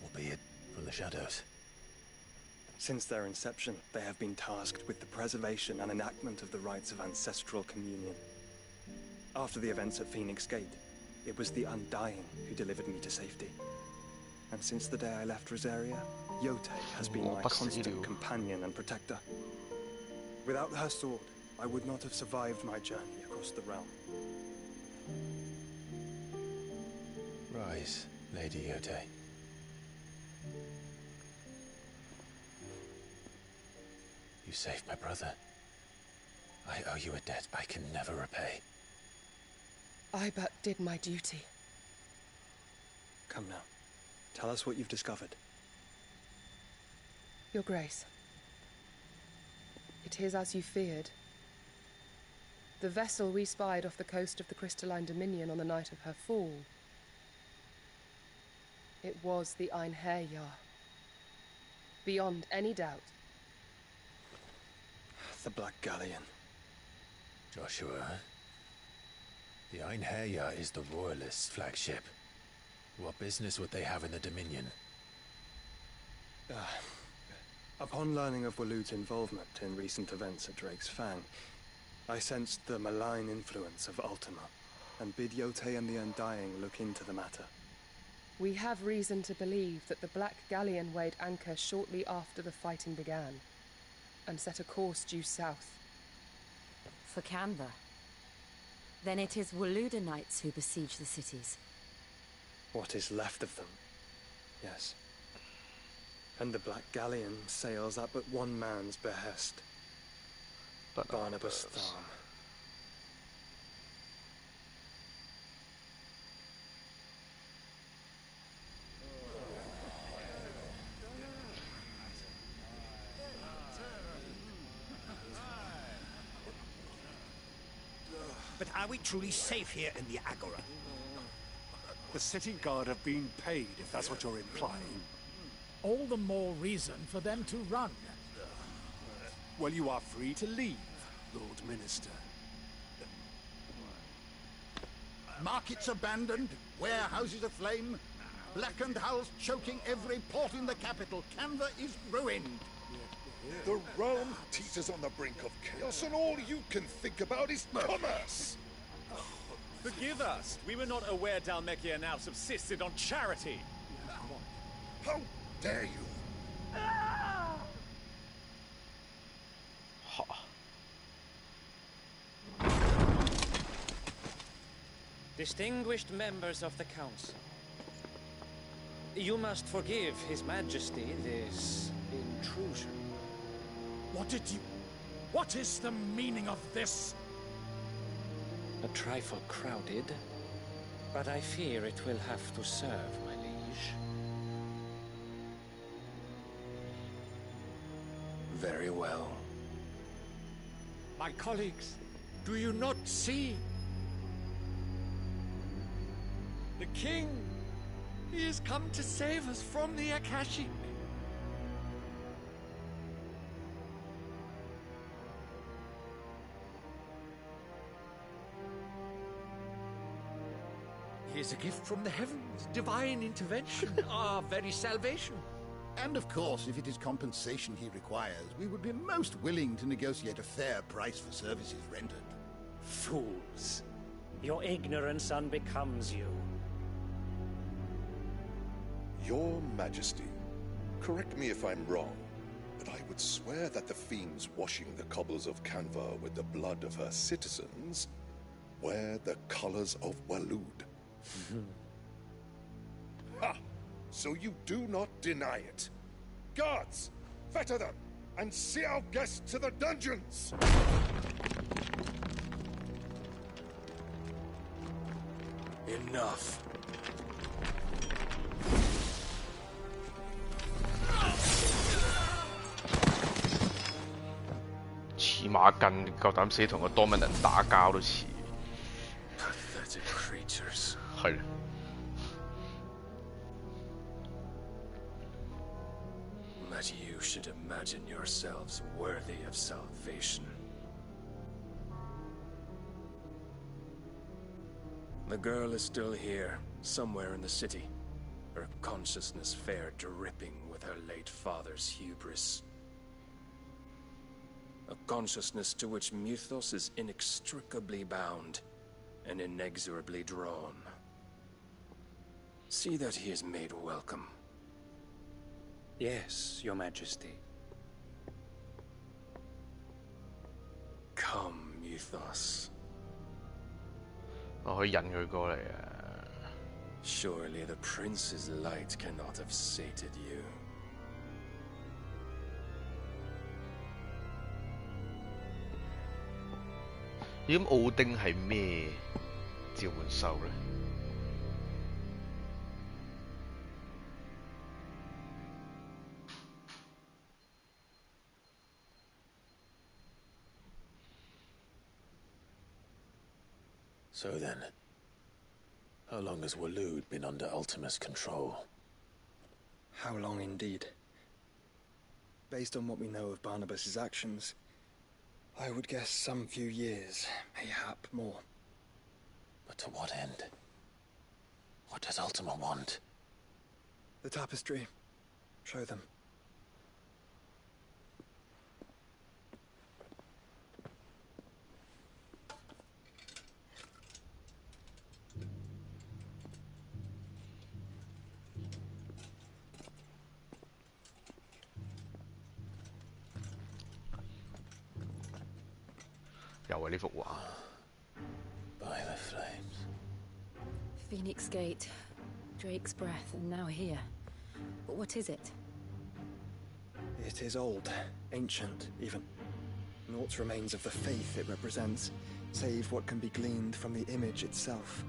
Speaker 2: albeit from the shadows.
Speaker 4: Since their inception, they have been tasked with the preservation and enactment of the rites of ancestral communion. After the events at Phoenix Gate, it was the Undying who delivered me to safety. And since the day I left Rosaria, Yote has been my constant companion and protector. Without her sword, I would not have survived my journey across the realm.
Speaker 2: Rise, Lady Yote. You saved my brother. I owe you a debt I can never repay.
Speaker 18: I but did my duty.
Speaker 4: Come now. Tell us what you've discovered.
Speaker 18: Your Grace. It is as you feared. The vessel we spied off the coast of the Crystalline Dominion on the night of her fall. It was the Einherjar. Beyond any doubt.
Speaker 4: The Black Galleon.
Speaker 2: Joshua, the Einherjar is the Royalist flagship. What business would they have in the Dominion?
Speaker 4: Upon learning of Waloed's involvement in recent events at Drake's Fang, I sensed the malign influence of Ultima, and bid Yote and the Undying look into the matter.
Speaker 18: We have reason to believe that the Black Galleon weighed anchor shortly after the fighting began, and set a course due south.
Speaker 5: For Canva. Then it is Waloed knights who besiege the cities.
Speaker 4: What is left of them, yes. And the Black Galleon sails at but one man's behest. Barnabas Tharm.
Speaker 16: But are we truly safe here in the Agora?
Speaker 2: The city guard have been paid, if that's what you're implying.
Speaker 19: All the more reason for them to run.
Speaker 2: Well, you are free to leave, Lord Minister.
Speaker 20: Markets abandoned, warehouses aflame, blackened hulls choking every port in the capital. Canva is ruined.
Speaker 21: The realm teeters on the brink of chaos, and all you can think about is commerce!
Speaker 22: Forgive us. We were not aware Dhalmekia now subsisted on charity.
Speaker 21: How dare you?
Speaker 23: Distinguished members of the Council, you must forgive His Majesty this intrusion.
Speaker 19: What is the meaning of this?
Speaker 23: A trifle crowded, but I fear it will have to serve, my liege.
Speaker 2: Very well.
Speaker 19: My colleagues, do you not see? The king! He has come to save us from the Akashic. He is a gift from the heavens, divine intervention, our very salvation.
Speaker 20: And of course, if it is compensation he requires, we would be most willing to negotiate a fair price for services rendered.
Speaker 23: Fools. Your ignorance unbecomes you.
Speaker 21: Your Majesty, correct me if I'm wrong, but I would swear that the fiends washing the cobbles of Canva with the blood of her citizens wear the colors of Waloed. Ha! So you do not deny it. Guards, fetter them, and see our guests to the dungeons!
Speaker 2: Enough.
Speaker 1: 黐孖筋，夠膽死同個 Dominant 打交都似。
Speaker 2: Pathetic creatures.
Speaker 1: 係。
Speaker 2: That you should imagine yourselves worthy of salvation. The girl is still here, somewhere in the city.
Speaker 4: her consciousness fair dripping with her late father's hubris. A consciousness to which Mythos is inextricably bound and inexorably drawn. See that he is made welcome.
Speaker 12: Yes, Your Majesty.
Speaker 4: Come, Mythos.
Speaker 1: 我可以引佢過嚟啊！
Speaker 4: Surely the prince's light cannot have sated you.
Speaker 1: 咦咁奧丁係咩召喚獸咧？
Speaker 3: So then, how long has Waloed been under Ultima's control?
Speaker 4: How long indeed? Based on what we know of Barnabas's actions, I would guess some few years, mayhap more.
Speaker 3: But to what end? What does Ultima want?
Speaker 4: The tapestry. Show them.
Speaker 3: By the flames.
Speaker 5: Phoenix Gate, Drake's Breath, and now here. But what is it?
Speaker 4: It is old, ancient, even. Naught remains of the faith it represents, save what can be gleaned from the image itself.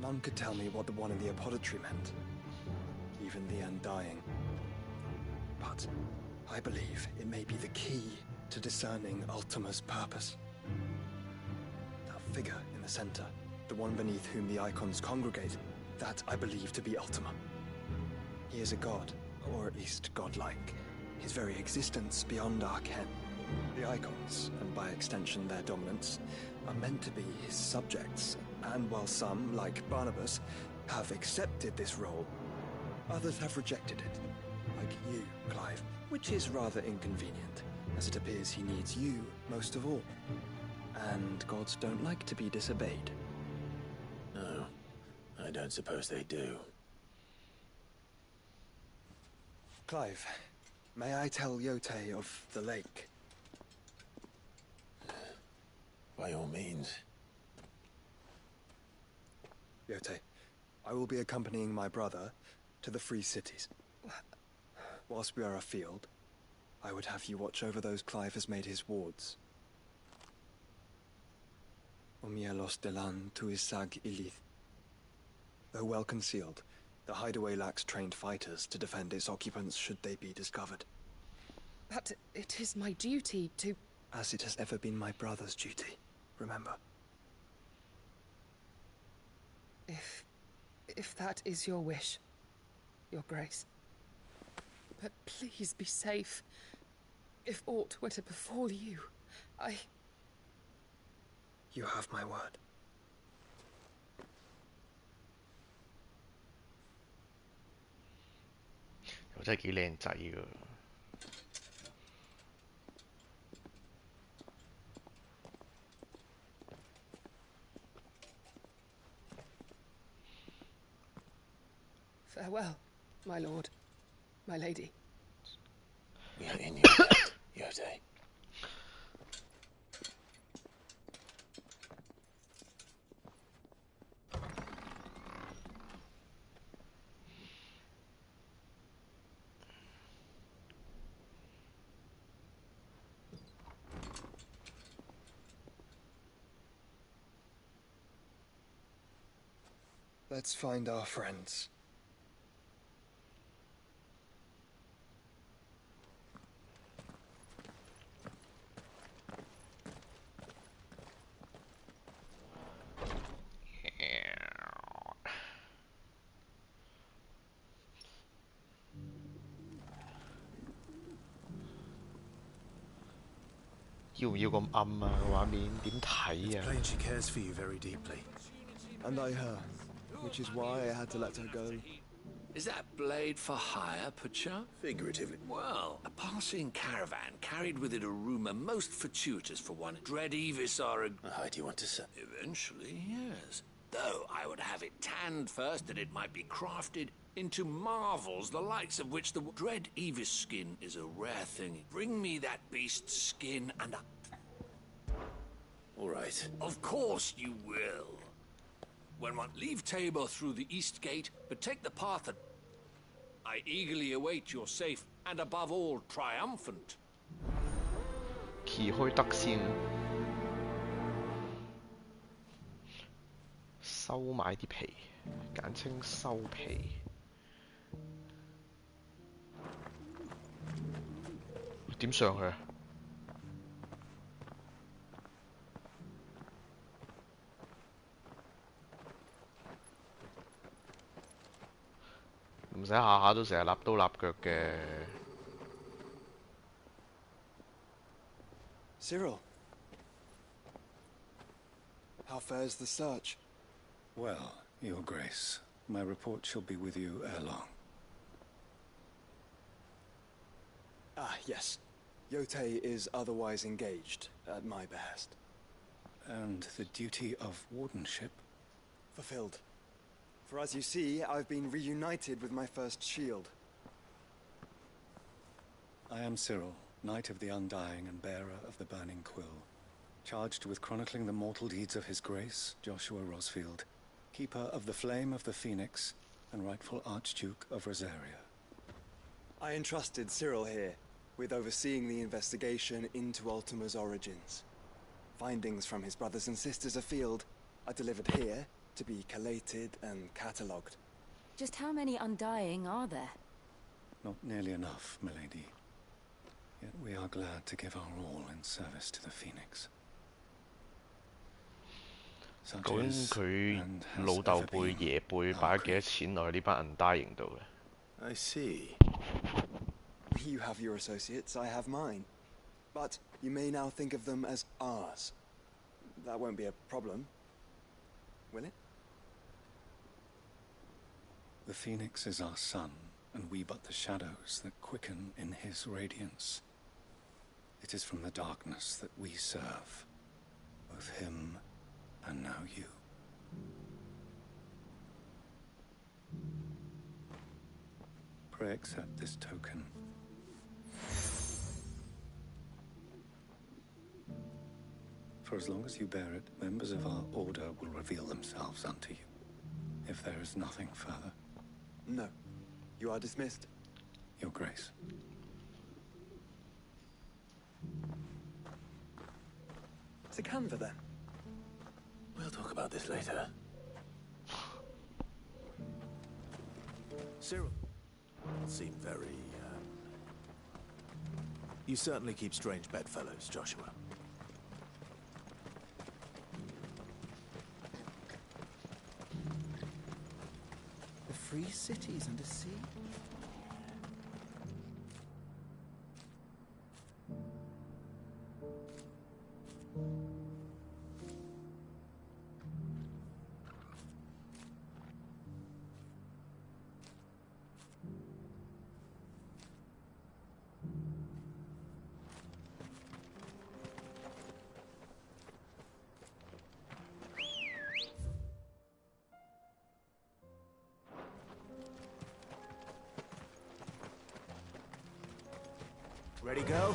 Speaker 4: None could tell me what the one in the apothecary meant, even the Undying. But I believe it may be the key to discerning Ultima's purpose. That figure in the center, the one beneath whom the icons congregate, that I believe to be Ultima. He is a god, or at least godlike, his very existence beyond our ken. The icons, and by extension their dominance, are meant to be his subjects, and while some, like Barnabas, have accepted this role, others have rejected it, like you, Clive, which is rather inconvenient, as it appears he needs you most of all. And gods don't like to be disobeyed.
Speaker 3: No, I don't suppose they do.
Speaker 4: Clive, may I tell Yote of the lake?
Speaker 3: By all means.
Speaker 4: Yote, I will be accompanying my brother to the Free Cities. Whilst we are afield, I would have you watch over those Clive has made his wards. Omielos delan tuisag ilith. Though well concealed, the hideaway lacks trained fighters to defend its occupants should they be discovered.
Speaker 18: But it is my duty to...
Speaker 4: As it has ever been my brother's duty, remember.
Speaker 18: If that is your wish, Your Grace. But please be safe. If aught were to befall you,
Speaker 4: You have my word.
Speaker 1: 真係幾靚仔㗎。
Speaker 18: Farewell, my lord, my lady.
Speaker 3: We are in your debt, Yote.
Speaker 4: Let's find our friends.
Speaker 17: It's plain she cares for you very deeply.
Speaker 15: And I her, which is why I had to let her go.
Speaker 9: Is that blade for hire, perchance?
Speaker 3: Figuratively.
Speaker 9: Well, a passing caravan carried with it a rumour most fortuitous for one. Dread Evis are a...
Speaker 3: How do you want to say?
Speaker 9: Eventually, yes. Though I would have it tanned first that it might be crafted into marvels, the likes of which the Dread Evis skin is a rare thing. Bring me that beast's skin and
Speaker 3: All right.
Speaker 9: Of course you will. When one leave Tabor through the east gate, but take the path that I eagerly await your safe and above all triumphant.
Speaker 1: 旗開得先，收買啲皮，簡稱收皮。點上去啊？唔使下下都成日立刀立腳嘅。
Speaker 15: Cyril, how fares the search?
Speaker 23: Well, Your Grace, my report shall be with you ere long.
Speaker 15: Ah, yes. Yotei is otherwise engaged, at my behest.
Speaker 23: And the duty of wardenship?
Speaker 15: Fulfilled. For as you see, I've been reunited with my first shield.
Speaker 23: I am Cyril, Knight of the Undying and bearer of the Burning Quill, charged with chronicling the mortal deeds of His Grace, Joshua Rosfield, Keeper of the Flame of the Phoenix, and rightful Archduke of Rosaria.
Speaker 15: I entrusted Cyril here with overseeing the investigation into Ultima's origins. Findings from his brothers and sisters afield are delivered here to be collated and catalogued.
Speaker 5: Just how many Undying are there?
Speaker 23: Not nearly enough, milady. Yet we are glad to give our all in service to the Phoenix.
Speaker 1: 究竟佢老豆輩、爺輩擺咗幾多錢落去呢班Undying度嘅
Speaker 3: I see.
Speaker 15: You have your associates, I have mine. But you may now think of them as ours. That won't be a problem, will it?
Speaker 23: The Phoenix is our sun, and we but the shadows that quicken in his radiance. It is from the darkness that we serve, both him and now you. Pray accept this token. For as long as you bear it, members of our order will reveal themselves unto you. If there is nothing further.
Speaker 15: No. You are dismissed.
Speaker 23: Your Grace.
Speaker 15: To Canva, then.
Speaker 3: We'll talk about this later. Cyril. Seem very, You certainly keep strange bedfellows, Joshua.
Speaker 11: The free cities under sea?
Speaker 3: Ready, go?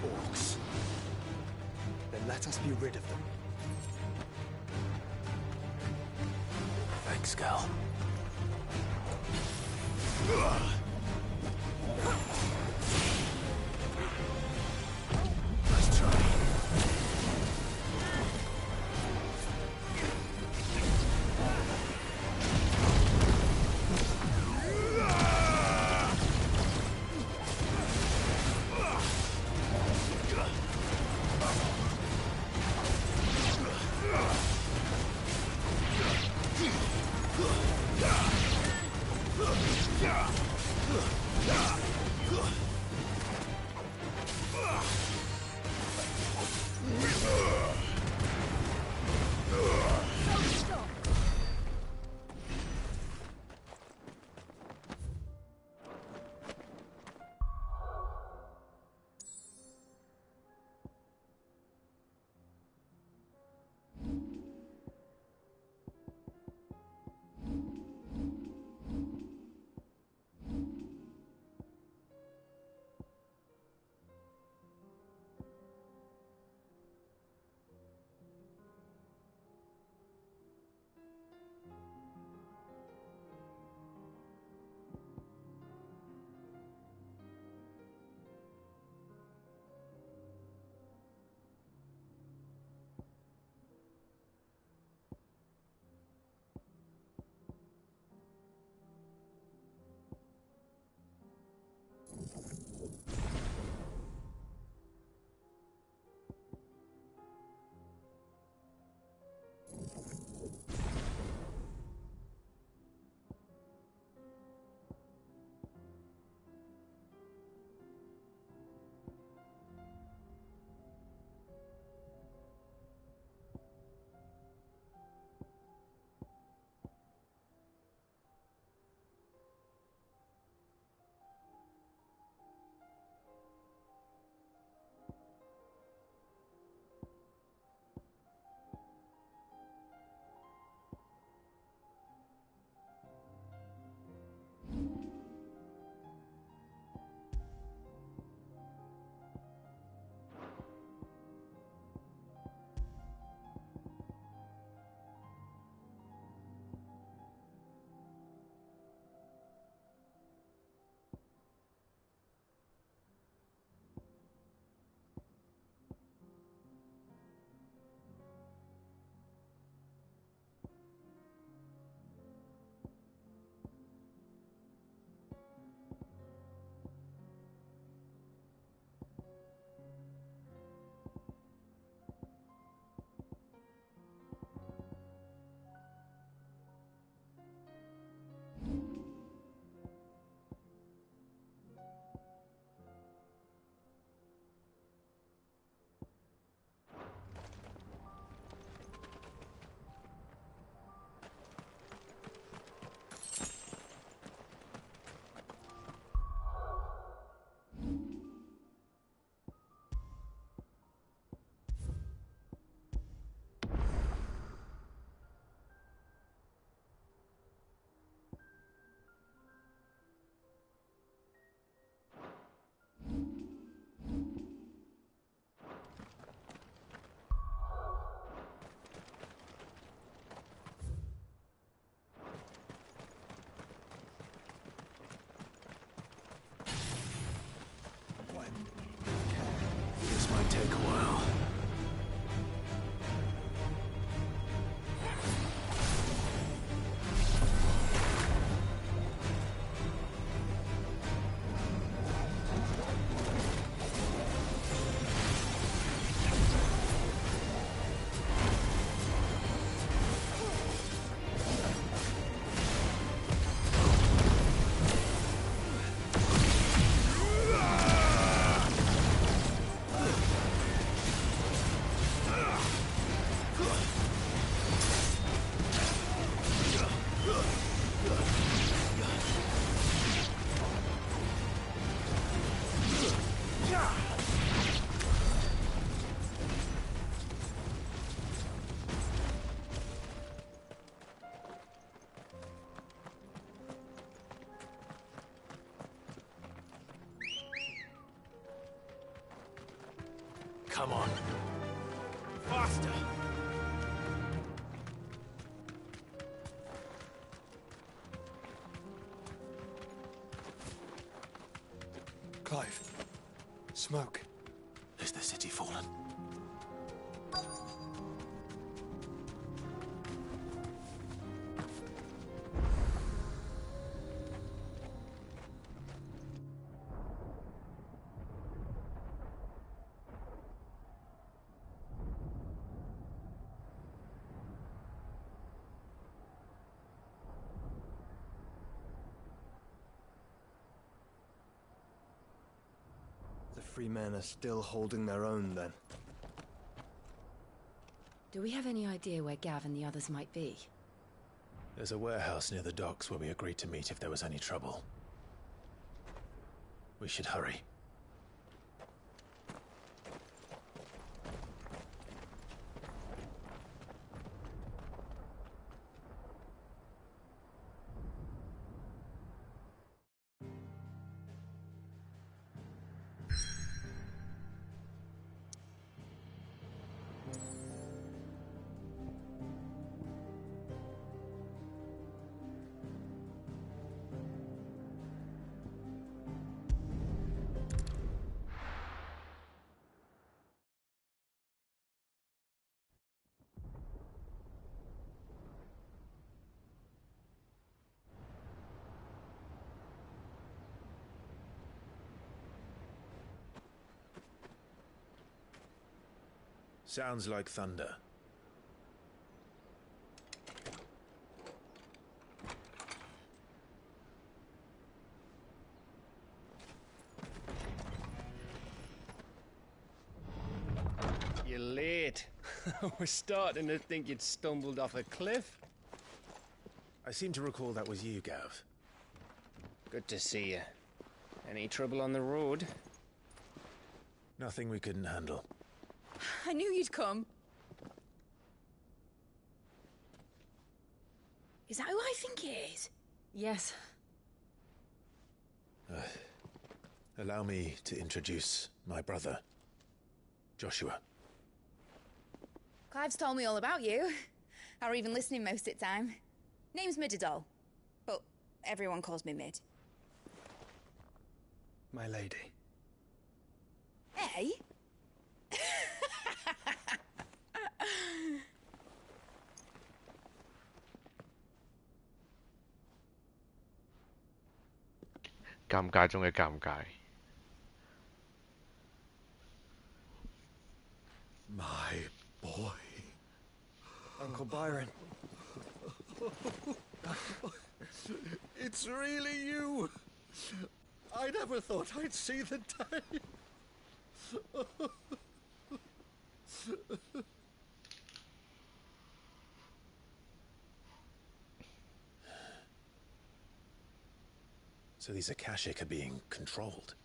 Speaker 15: Orcs. Then let us be rid of them.
Speaker 3: Thanks, Gal. Nice try.
Speaker 2: This might take a while.
Speaker 10: Come on. Faster!
Speaker 4: Clive. Smoke.
Speaker 2: Is the city fallen?
Speaker 4: free men are still holding their own, then.
Speaker 5: Do we have any idea where Gav and the others might be?
Speaker 7: There's a warehouse near the docks where we agreed to meet if there was any trouble. We should hurry. Sounds like thunder.
Speaker 8: You're late. We're starting to think you'd stumbled off a cliff.
Speaker 7: I seem to recall that was you, Gav.
Speaker 8: Good to see you. Any trouble on the road?
Speaker 7: Nothing we couldn't handle.
Speaker 6: I knew you'd come. Is that who I think it is?
Speaker 5: Yes.
Speaker 7: Allow me to introduce my brother, Joshua.
Speaker 6: Clive's told me all about you. Or even listening most of the time. Name's Midadol, but everyone calls me Mid.
Speaker 4: My lady.
Speaker 6: Hey?
Speaker 1: 尷尬中嘅尷尬。
Speaker 20: My boy.
Speaker 4: Uncle Byron.
Speaker 20: It's really you. I never thought I'd see the day.
Speaker 7: So these Akashic are being controlled.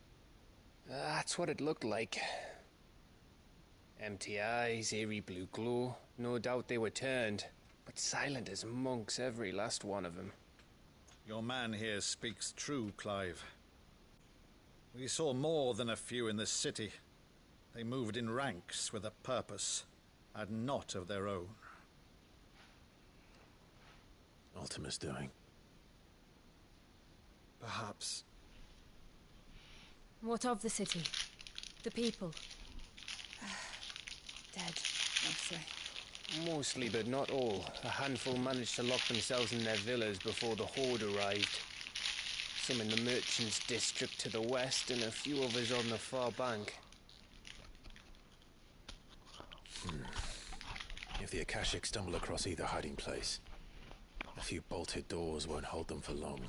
Speaker 8: That's what it looked like. Empty eyes, eerie blue glow. No doubt they were turned, but silent as monks, every last one of them.
Speaker 20: Your man here speaks true, Clive. We saw more than a few in this city. They moved in ranks with a purpose, and not of their own.
Speaker 7: Ultima's doing.
Speaker 4: Perhaps.
Speaker 5: What of the city? The people?
Speaker 6: Dead, mostly.
Speaker 8: Mostly, but not all. A handful managed to lock themselves in their villas before the Horde arrived. Some in the Merchants' District to the west, and a few others on the far bank.
Speaker 7: If the Akashic stumble across either hiding place, a few bolted doors won't hold them for long.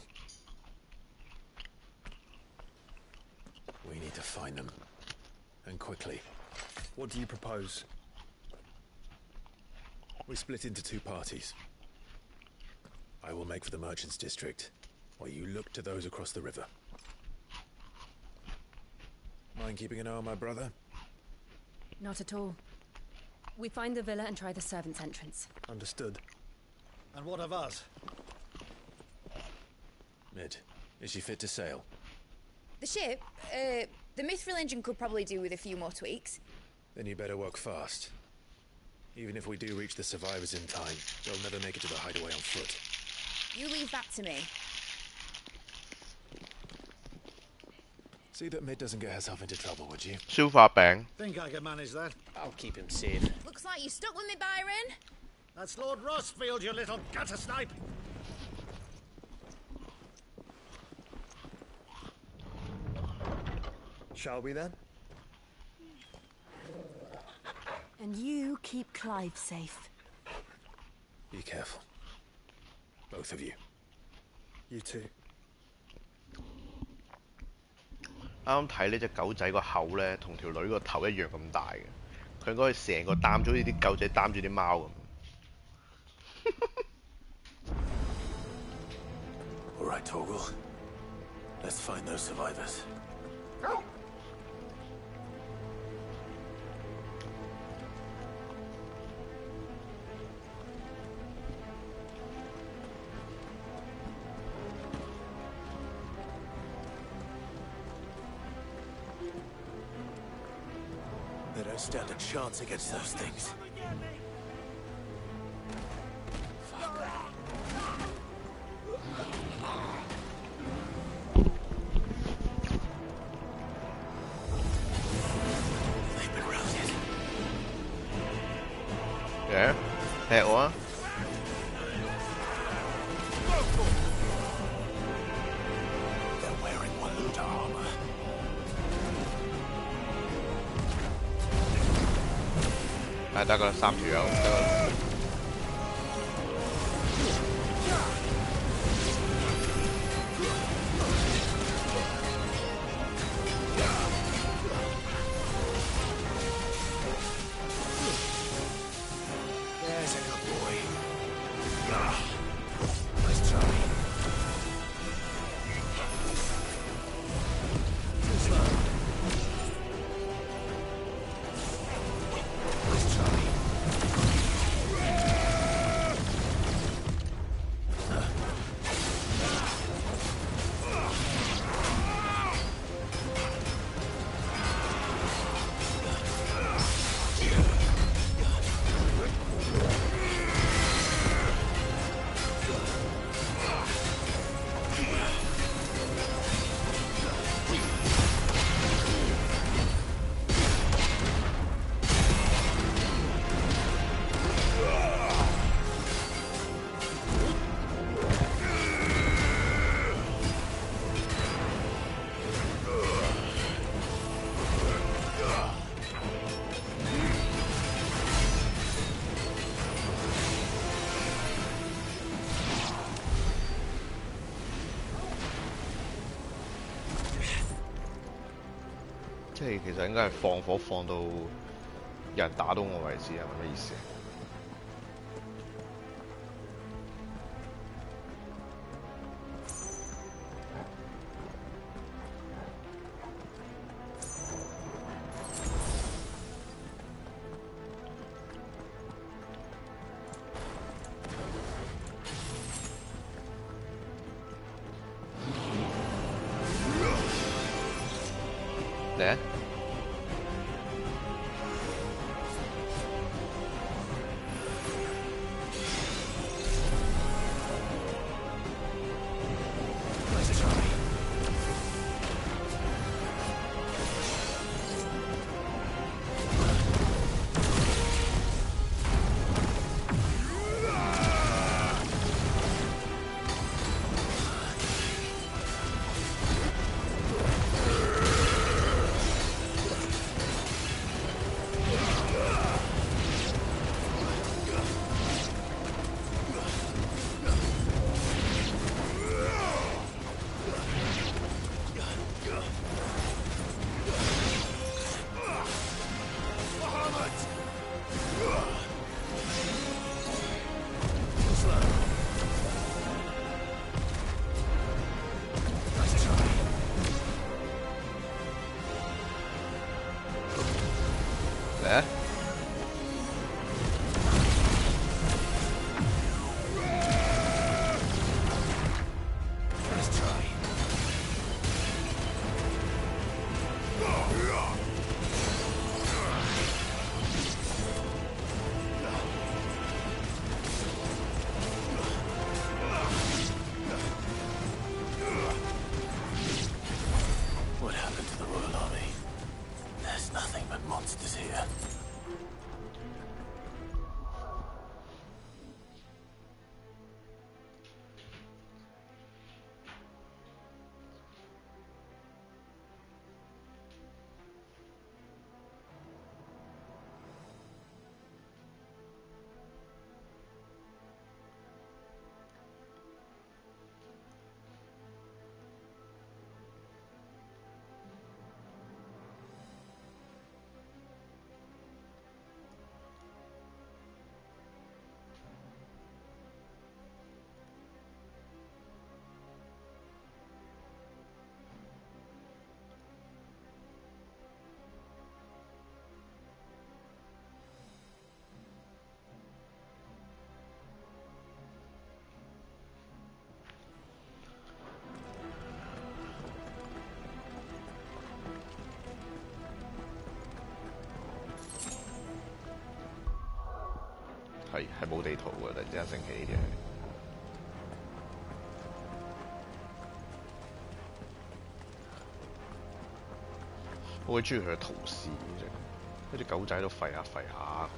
Speaker 7: We need to find them, and quickly.
Speaker 4: What do you propose?
Speaker 7: We split into two parties. I will make for the Merchants' District, while you look to those across the river. Mind keeping an eye on my brother?
Speaker 5: Not at all. We find the villa and try the servants' entrance.
Speaker 4: Understood.
Speaker 20: And what of us?
Speaker 7: Mid, is she fit to sail?
Speaker 6: The ship, the Mithril engine could probably do with a few more tweaks.
Speaker 7: Then you better work fast. Even if we do reach the survivors in time, they'll never make it to the hideaway on foot.
Speaker 6: You leave that to me.
Speaker 7: See that Mid doesn't get herself into trouble, would you?
Speaker 1: 消化餅
Speaker 20: Think I can manage that.
Speaker 8: I'll keep him safe.
Speaker 6: Looks like you stuck with me, Byron.
Speaker 20: That's Lord Rostfield, you little gutter snipe.
Speaker 4: Shall we then?
Speaker 5: And you keep Clive safe.
Speaker 7: Be careful. Both of you.
Speaker 4: You too.
Speaker 1: 啱啱睇呢只狗仔個口咧，同條女個頭一樣咁大嘅，佢應該係成個擔咗呢啲狗仔擔住啲貓咁。
Speaker 2: All right, Torgal. Let's find those survivors. They don't stand a chance against those things. They've been routed.
Speaker 1: Yeah, hit one.
Speaker 2: They're wearing Waloed armor.
Speaker 1: À, 得啦，3條友得啦。
Speaker 2: There's a good boy. Nice try. Too slow. Nice try.
Speaker 1: 即係其實應該係放火放到有人打到我為止，係咪咩意思？嚟啊！係冇地圖嘅，突然之間升起呢啲係。我好中意佢嘅圖示嗰隻狗仔都吠下吠下。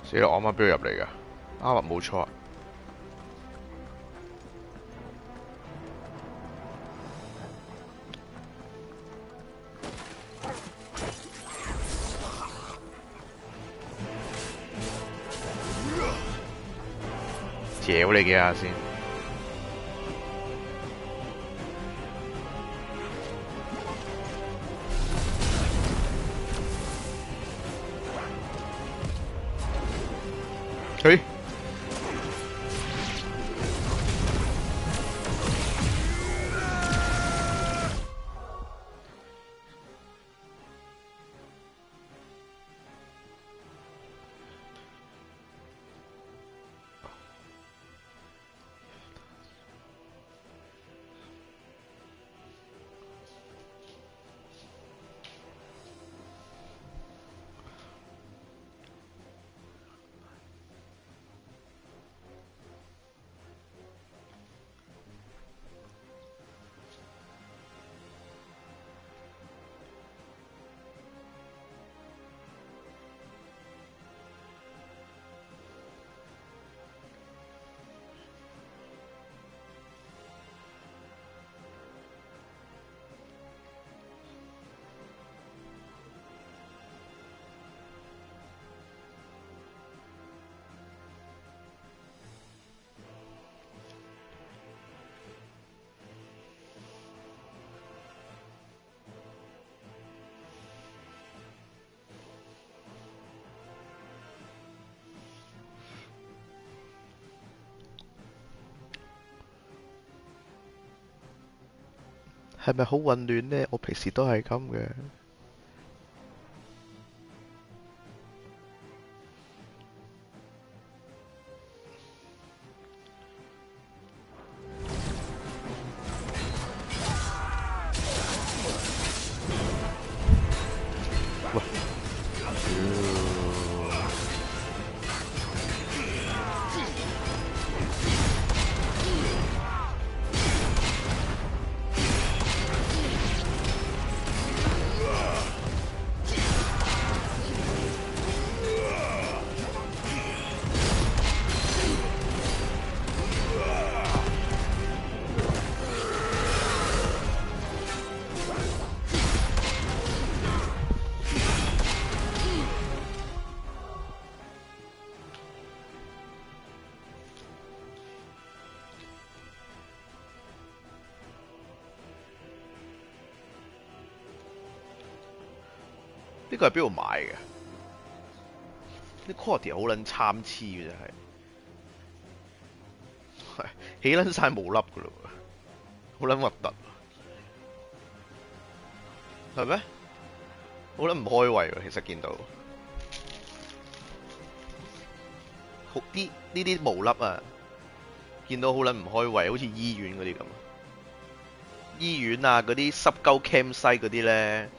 Speaker 1: 死啦！我啱啱邊度入嚟㗎？啱啊，冇錯。嚼你幾下先。嘿！係咪好混亂呢？我平時都係咁嘅。呢個係邊度買嘅？啲 quality 好撚參差嘅真係，起撚晒毛粒噶咯喎，好撚核突，係咩？好撚唔開胃喎，其實見到，好啲呢啲毛粒啊，見到好撚唔開胃，好似醫院嗰啲咁，醫院啊嗰啲濕鳩 cam 西嗰啲咧。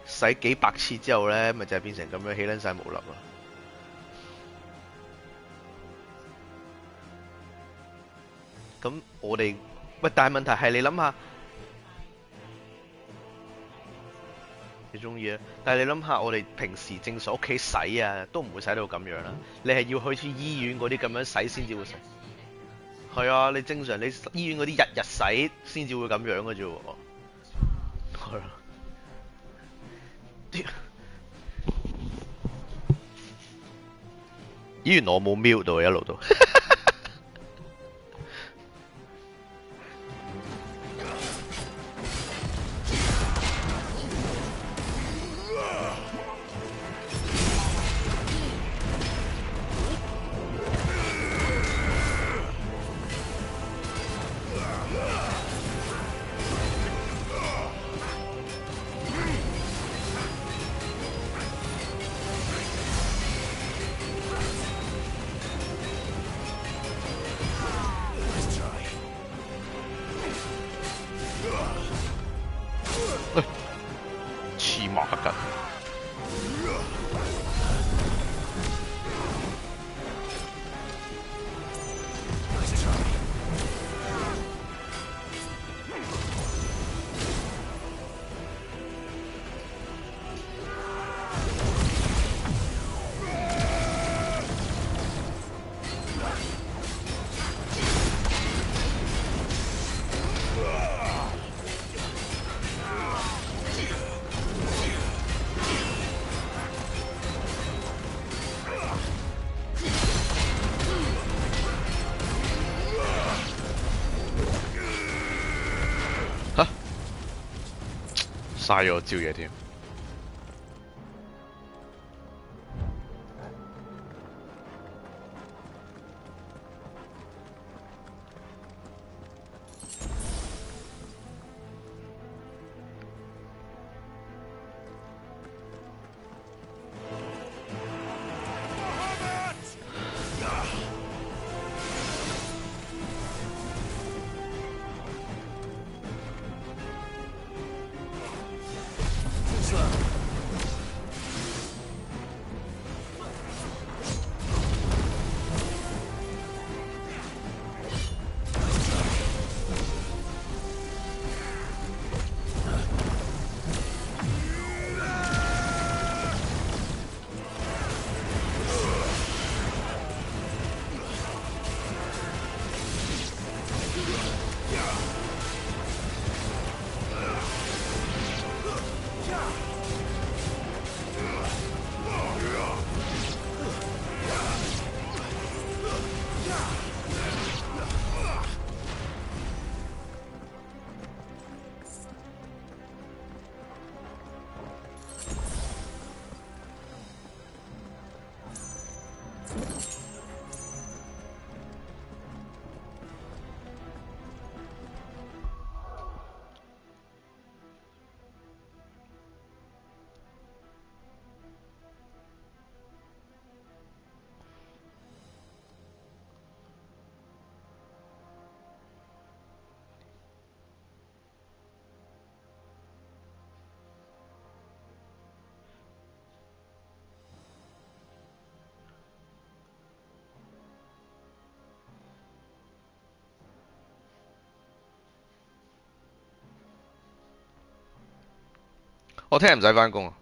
Speaker 1: 洗幾百次之後咧，咪就係變成咁樣起撚晒毛粒咯。咁我哋喂，但係問題係你諗下，你中意啊？但係你諗下，我哋平時正常屋企洗啊，都唔會洗到咁樣啦。你係要去醫院嗰啲咁樣洗先至會洗。係啊，你正常你醫院嗰啲日日洗先至會咁樣嘅啫喎。係咯。咦，原來我冇 mute 到一路都。黐孖筋。嘥咗招嘢添。我聽日唔使返工啊。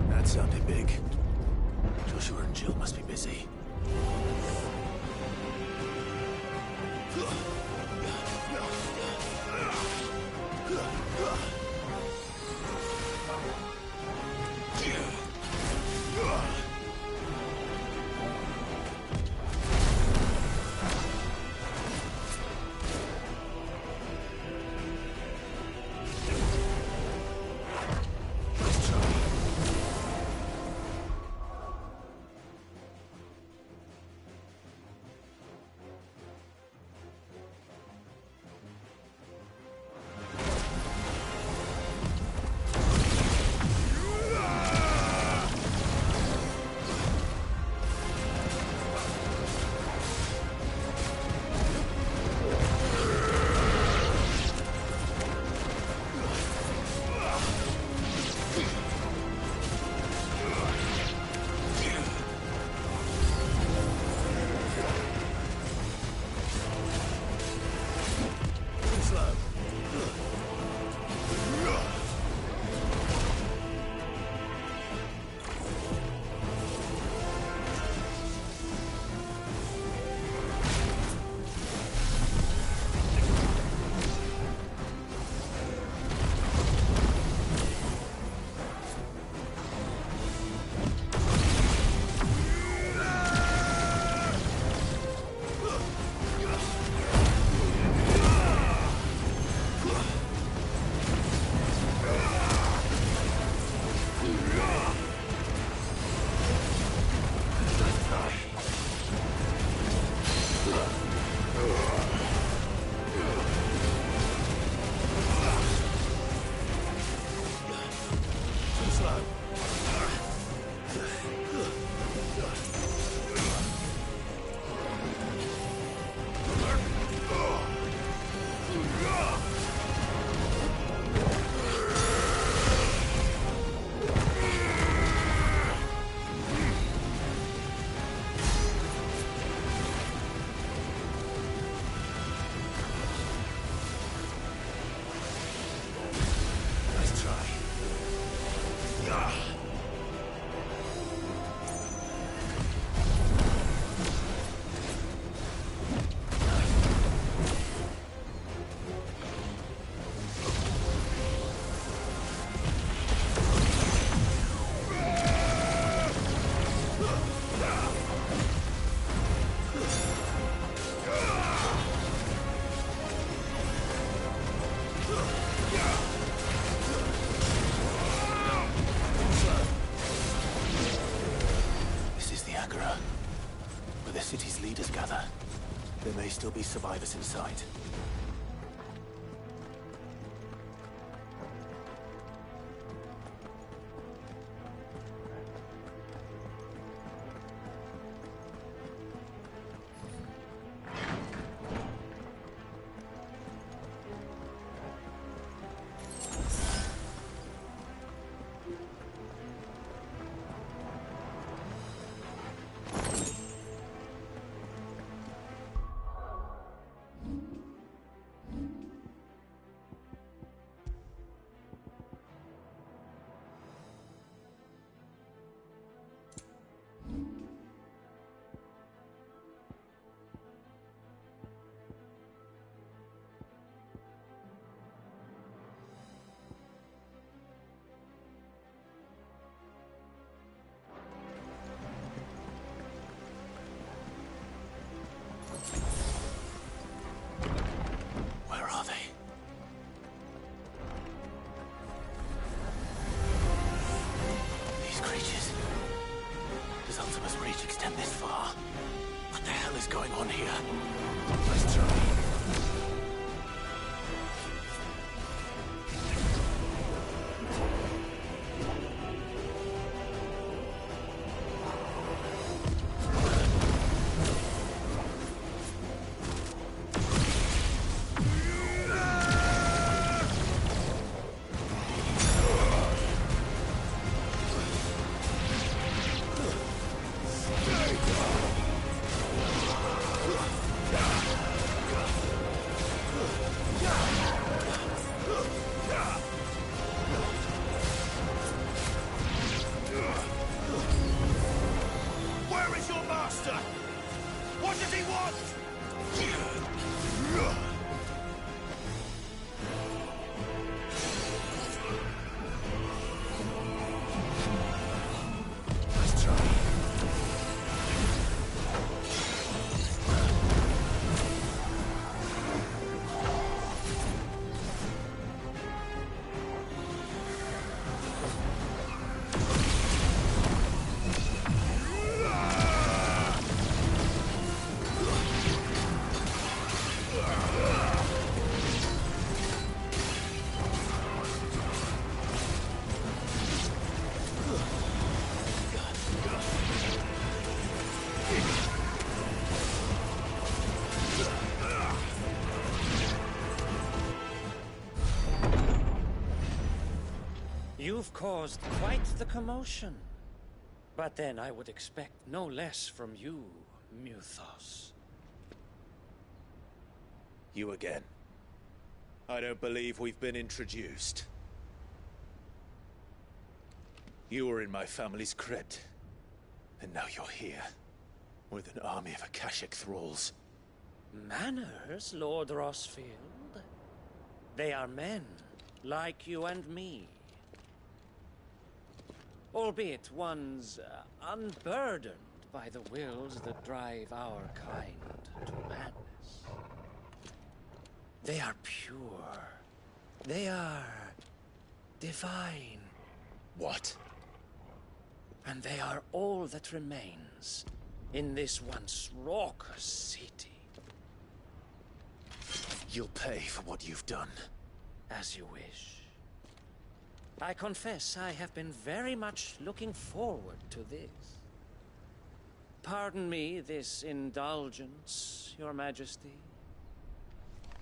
Speaker 3: That sounded big. Joshua and Jill must be busy. still be survivors inside. Where are they? These creatures. Does Ultima's reach extend this far? What the hell is going on here? Let's try.
Speaker 9: Where is your master? What does he want? Let's try.
Speaker 13: You've caused quite the commotion. But then I would expect no less from you, Muthos.
Speaker 7: You again. I don't believe we've been introduced. You were in my family's crypt. And now you're here. With an army of Akashic thralls.
Speaker 13: Manners, Lord Rosfield? They are men, like you and me. Albeit ones unburdened by the wills that drive our kind to madness. They are pure. They are divine.
Speaker 7: What?
Speaker 13: And they are all that remains in this once raucous city.
Speaker 7: You'll pay for what you've done.
Speaker 13: As you wish. I confess I have been very much looking forward to this. Pardon me this indulgence, Your Majesty.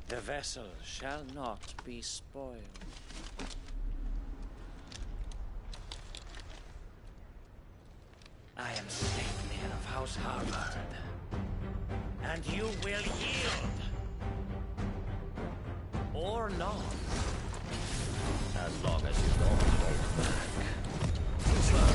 Speaker 13: The vessel shall not be spoiled. I am Sleipnir of House Harvard, and you will yield. Or not. As long as you don't hold back. Too slow.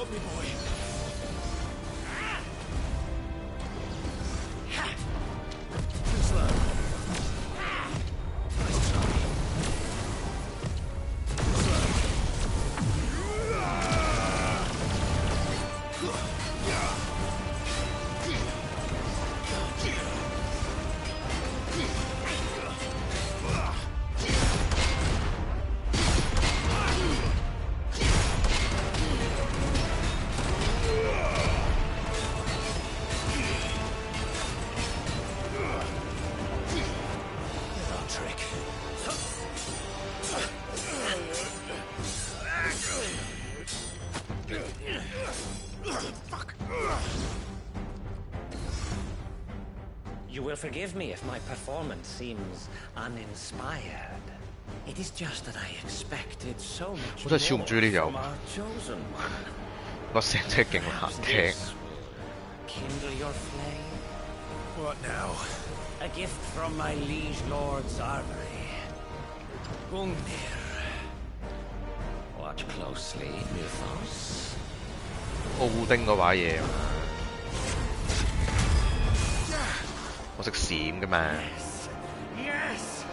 Speaker 7: Help me, boy. Too slow. Nice try. Too slow.
Speaker 13: You will forgive me if my performance seems uninspired. It is just that I expected so much
Speaker 1: 我真係超唔中意呢條
Speaker 13: from our chosen one.
Speaker 1: 個聲真係勁難聽。
Speaker 13: Kindle your flame.
Speaker 7: What now?
Speaker 13: A gift from my liege lord Zarvari. Gungnir. Watch closely, Mythos.
Speaker 1: 奧丁嗰把嘢，我識閃㗎嘛。
Speaker 13: Yes!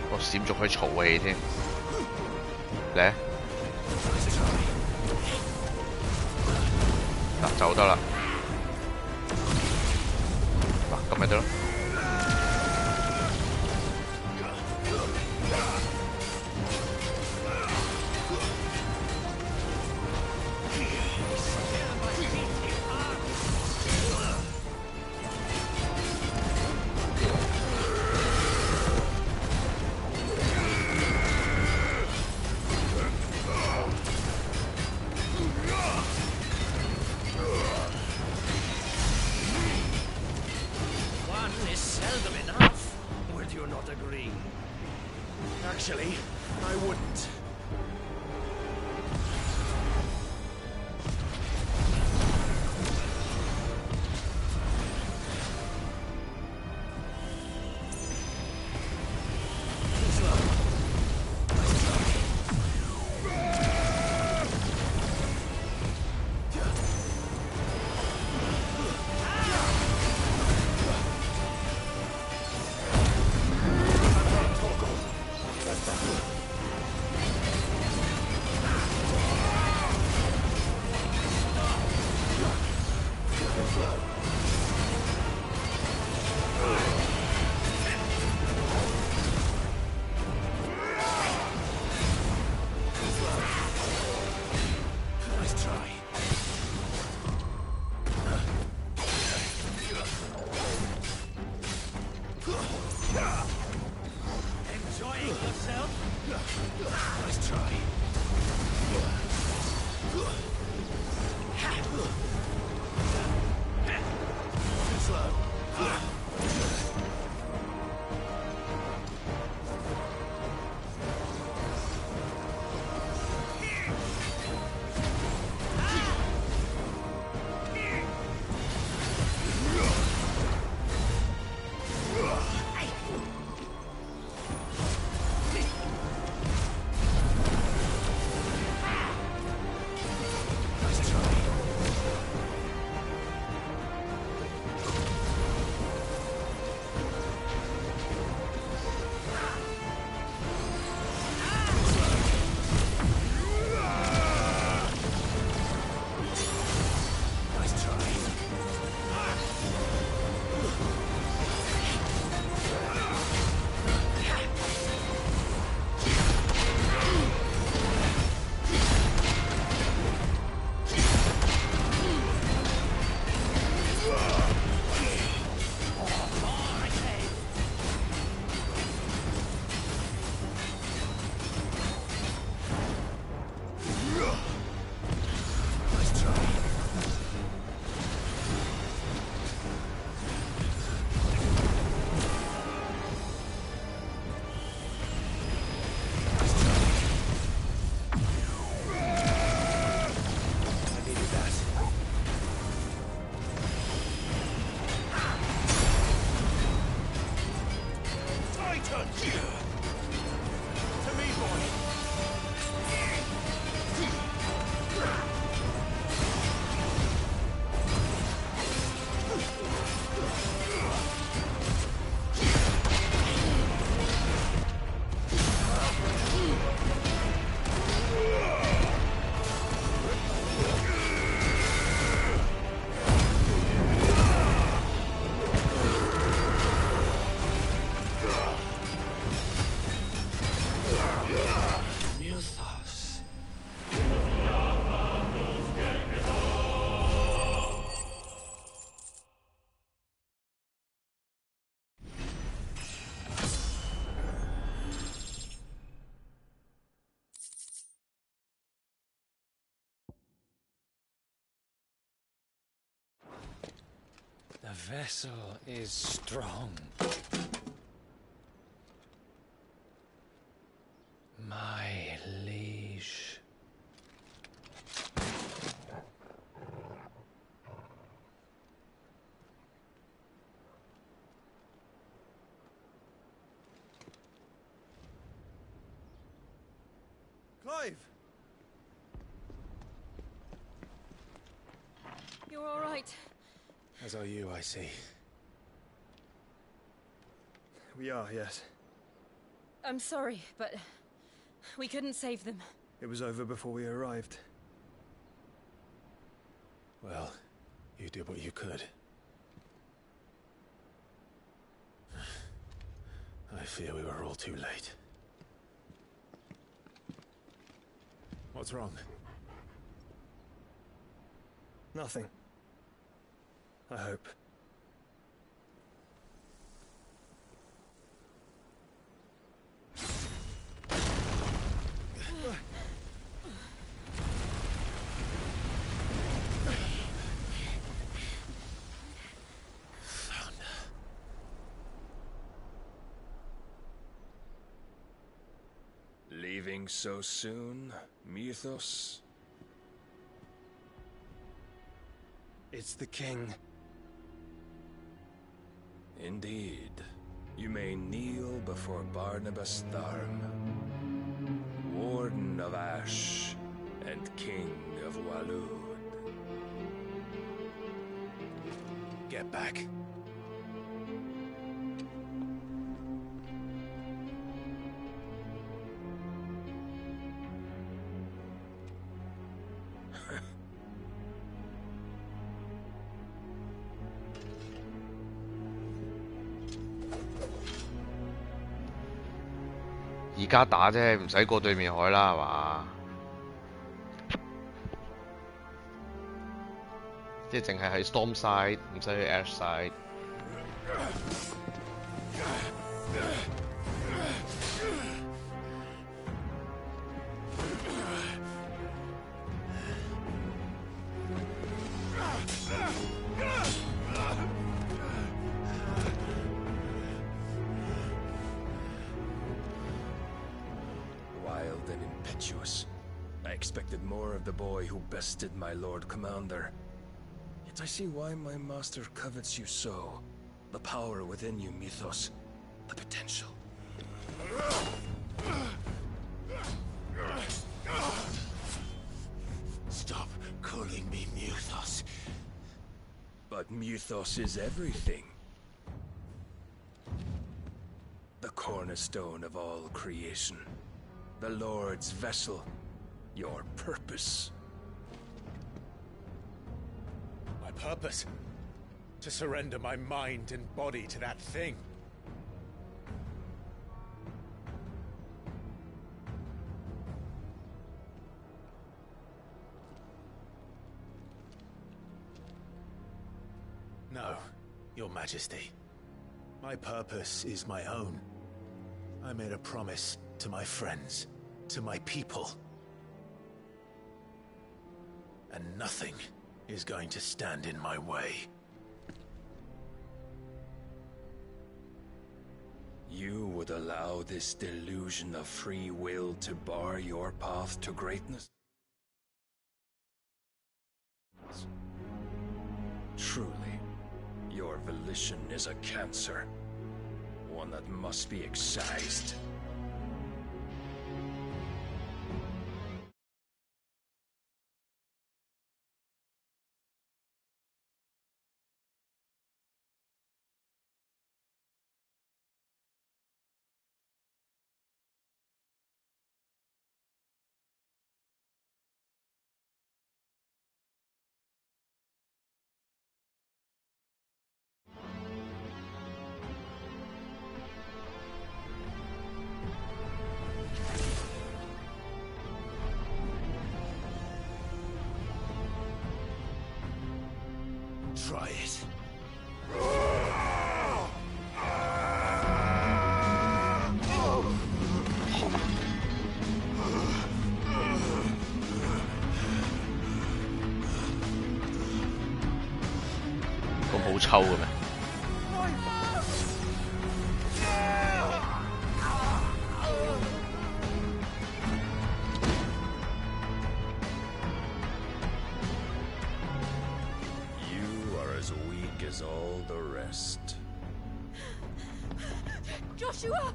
Speaker 1: 我閃仲可以嘈氣添。嚟，嗱走得啦。嗱咁咪得咯。
Speaker 13: One is seldom enough. Would you not agree?
Speaker 7: Actually, I wouldn't. Too slow. Nice try. Nice try.
Speaker 13: Enjoying yourself?
Speaker 7: Nice try. Too slow. Nice try. Nice try. Nice try. Nice try. I needed that. Titan! Too
Speaker 13: vessel is strong. My liege.
Speaker 4: Clive!
Speaker 5: You're all right.
Speaker 7: As are you, I see.
Speaker 4: We are, yes.
Speaker 5: I'm sorry, but we couldn't save them.
Speaker 4: It was over before we arrived.
Speaker 7: Well, you did what you could. I fear we were all too late. What's wrong?
Speaker 4: Nothing. I hope.
Speaker 14: Leaving so soon, Mythos?
Speaker 4: It's the king.
Speaker 14: Indeed. You may kneel before Barnabas Tharm, Warden of Ash and King of Waloed.
Speaker 7: Get back.
Speaker 1: 而家打啫，唔使過對面海啦，係嘛？即係淨係喺 Storm side，唔使去 Ash side。Wild
Speaker 14: and impetuous. I expected more of the boy who bested my Lord Commander. Yet I see why my master covets you so. The power within you, Mythos. The potential.
Speaker 9: Stop calling me Mythos.
Speaker 14: But Mythos is everything. The cornerstone of all creation. The Lord's vessel. Your purpose.
Speaker 7: My purpose? To surrender my mind and body to that thing. No, Your Majesty. My purpose is my own. I made a promise to my friends, to my people. And nothing is going to stand in my way.
Speaker 14: You would allow this delusion of free will to bar your path to greatness? Truly, your volition is a cancer. One that must be excised.
Speaker 9: Try it.
Speaker 1: 咁好抽嘅咩？
Speaker 14: the rest.
Speaker 5: Joshua!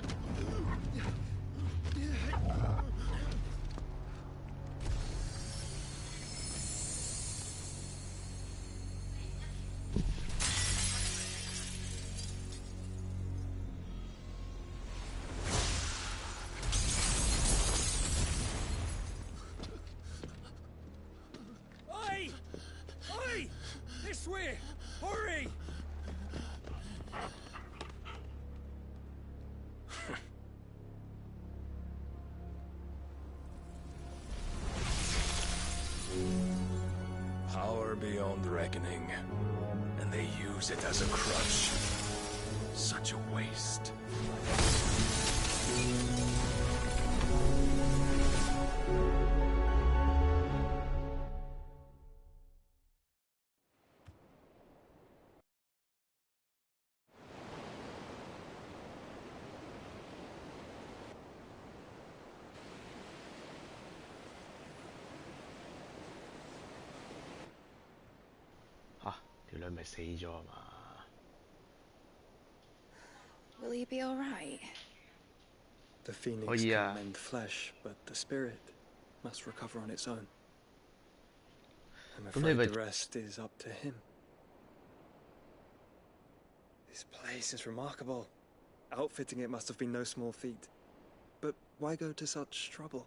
Speaker 13: Oi! Oi! This way! Hurry!
Speaker 14: Power beyond reckoning, and they use it as a crutch. Such a waste.
Speaker 1: 咪死咗啊嘛
Speaker 6: Will he be alright?
Speaker 4: The phoenix can mend flesh, but the spirit must recover on its own. I'm afraid the rest is up to him. This place is remarkable. Outfitting it must have been no small feat. But why go to such trouble?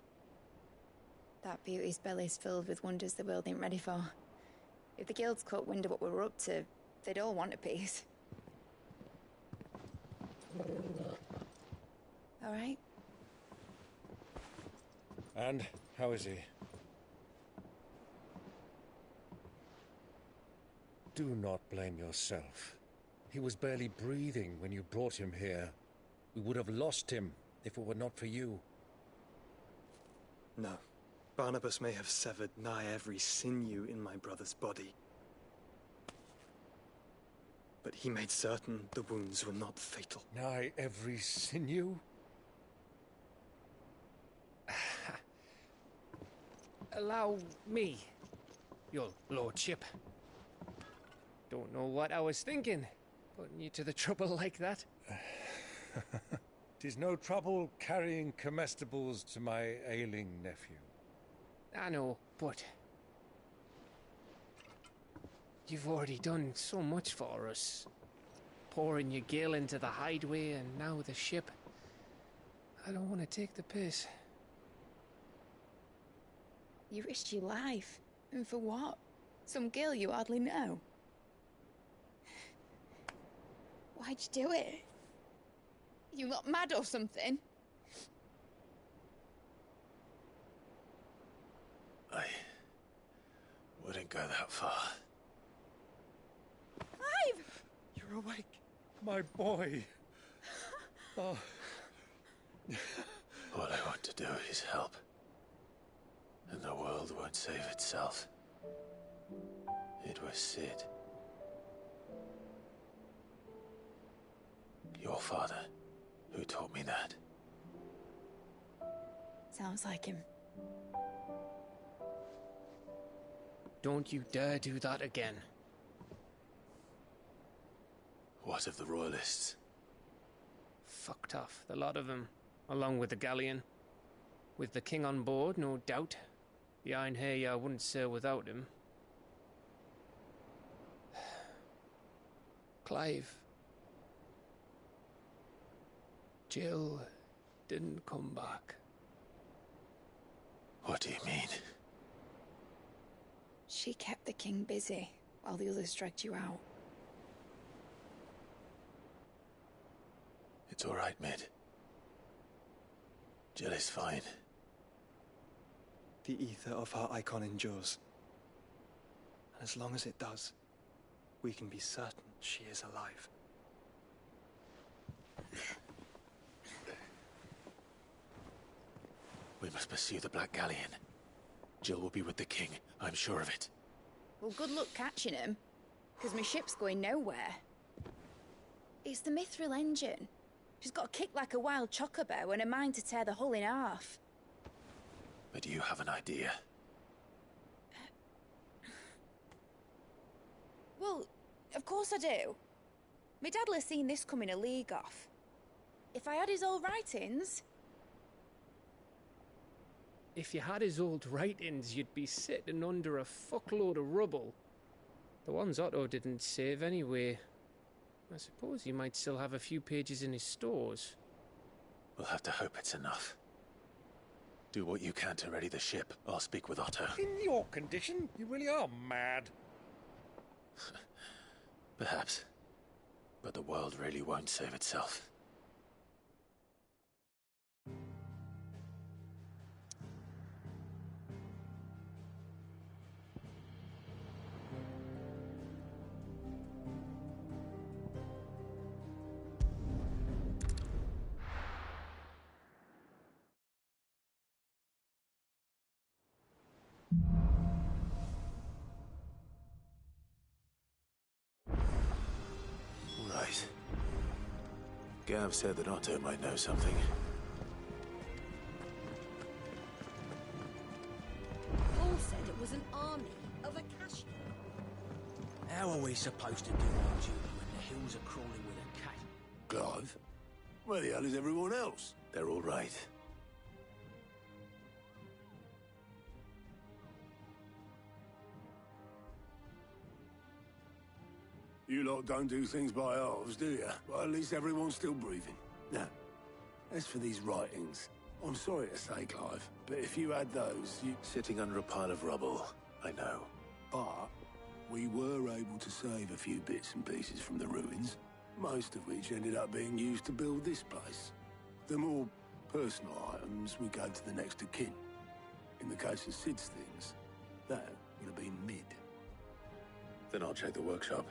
Speaker 6: That beauty's belly's filled with wonders the world ain't ready for. If the guilds caught wind of what we're up to, they'd all want a piece. All right?
Speaker 13: And how is he? Do not blame yourself. He was barely breathing when you brought him here. We would have lost him if it were not for you.
Speaker 4: No. Barnabas may have severed nigh every sinew in my brother's body. But he made certain the wounds were not fatal.
Speaker 13: Nigh every sinew? Allow me, your lordship. Don't know what I was thinking, putting you to the trouble like that. 'Tis no trouble carrying comestibles to my ailing nephew. I know, but you've already done so much for us. Pouring your gil into the hideaway and now the ship. I don't want to take the piss.
Speaker 6: You risked your life. And for what? Some girl you hardly know. Why'd you do it? You got mad or something?
Speaker 7: I wouldn't go that far.
Speaker 6: Clive!
Speaker 13: You're awake, my boy. Oh.
Speaker 7: All I want to do is help. And the world won't save itself. It was Sid. Your father, who taught me that.
Speaker 6: Sounds like him.
Speaker 13: Don't you dare do that again.
Speaker 7: What of the Royalists?
Speaker 13: Fucked off, the lot of them, along with the galleon. With the king on board, no doubt. Behind here, I wouldn't sail without him. Clive. Jill didn't come back.
Speaker 7: What do you mean?
Speaker 6: She kept the king busy while the others dragged you out.
Speaker 7: It's all right, Mid. Jill is fine.
Speaker 4: The ether of her icon endures. And as long as it does, we can be certain she is alive.
Speaker 7: We must pursue the Black Galleon. Jill will be with the king, I'm sure of it.
Speaker 6: Well, good luck catching him, because my ship's going nowhere. It's the Mithril engine. She's got a kick like a wild chocobo and a mind to tear the hull in half.
Speaker 7: But do you have an idea?
Speaker 6: Well, of course I do. My dad'll have seen this coming a league off. If I had his old writings...
Speaker 13: If you had his old writings, you'd be sitting under a fuckload of rubble. The ones Otto didn't save anyway. I suppose he might still have a few pages in his stores.
Speaker 7: We'll have to hope it's enough. Do what you can to ready the ship. I'll speak with Otto.
Speaker 20: In your condition, you really are mad.
Speaker 7: Perhaps. But the world really won't save itself. Right. Gav said that Otto might know something.
Speaker 5: Paul said it was an army of Acacia.
Speaker 9: How are we supposed to do our duty when the hills are crawling with a cat?
Speaker 2: Clive? Where the hell is everyone else?
Speaker 7: They're all right.
Speaker 2: You lot don't do things by halves, do you? Well, at least everyone's still breathing. Now, as for these writings, I'm sorry to say, Clive, but if you had those, you...
Speaker 7: Sitting under a pile of rubble, I know.
Speaker 2: But we were able to save a few bits and pieces from the ruins, most of which ended up being used to build this place. The more personal items we go to the next of kin. In the case of Sid's things, that would have been mid.
Speaker 7: Then I'll check the workshop.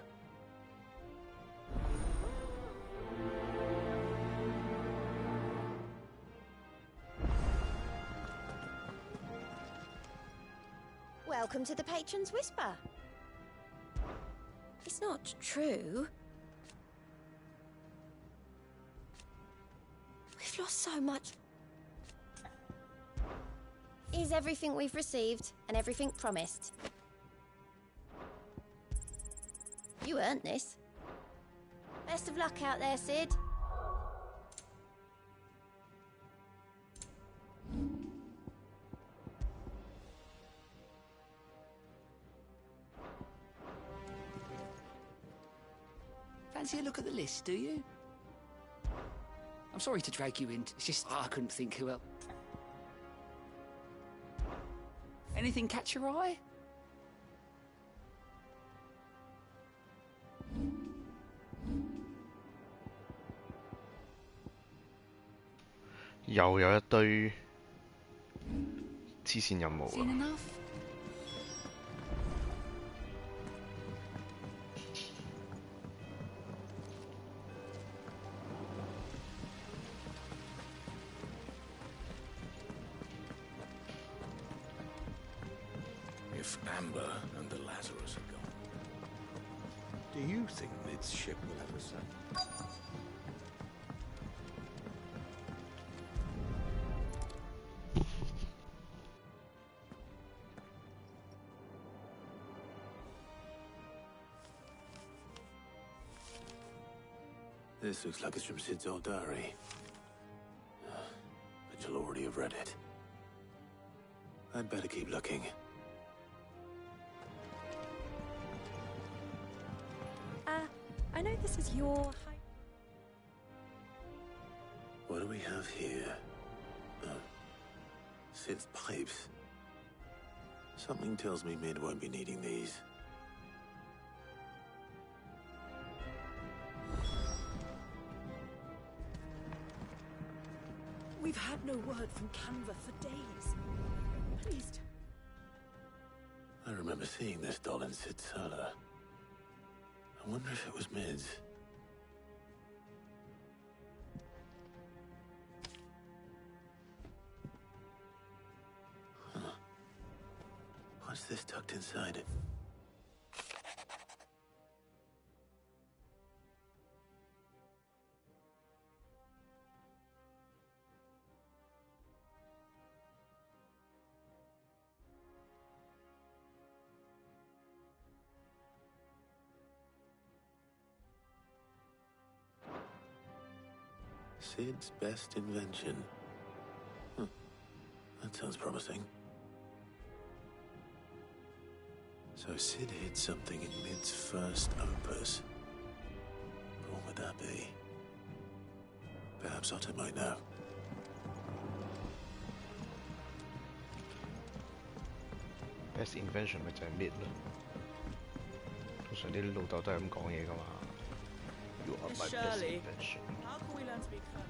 Speaker 5: Welcome to the Patron's Whisper. It's not true. We've lost so much. Is everything we've received and everything promised? You earned this. Best of luck out there, Sid.
Speaker 16: Fancy a look at the list, do you? I'm sorry to drag you in. It's just I couldn't think who else. Anything catch your eye?
Speaker 1: 又有一堆支線任務
Speaker 16: Seen
Speaker 1: 啊！
Speaker 16: enough?
Speaker 9: If Amber and the Lazarus are gone, do you think Mid's ship will ever sail?
Speaker 7: This looks like it's from Sid's old diary. But you'll already have read it. I'd better keep looking.
Speaker 5: I know this is your...
Speaker 7: What do we have here? Sid's pipes. Something tells me Mid won't be needing these.
Speaker 5: We've had no word from Canva for days. Please.
Speaker 7: I remember seeing this doll in Sid's cellar. I wonder if it was Mid's. Huh. What's this tucked inside it?
Speaker 3: Sid's best invention. That sounds promising. So Sid hid something in Mid's first opus. What would that be? Perhaps Otto might know.
Speaker 1: Best invention 咪就係 mid 咯。通常啲老豆都係咁講嘢噶嘛。You are my best
Speaker 12: Shirley,
Speaker 1: invention.
Speaker 12: how can we learn to be clever?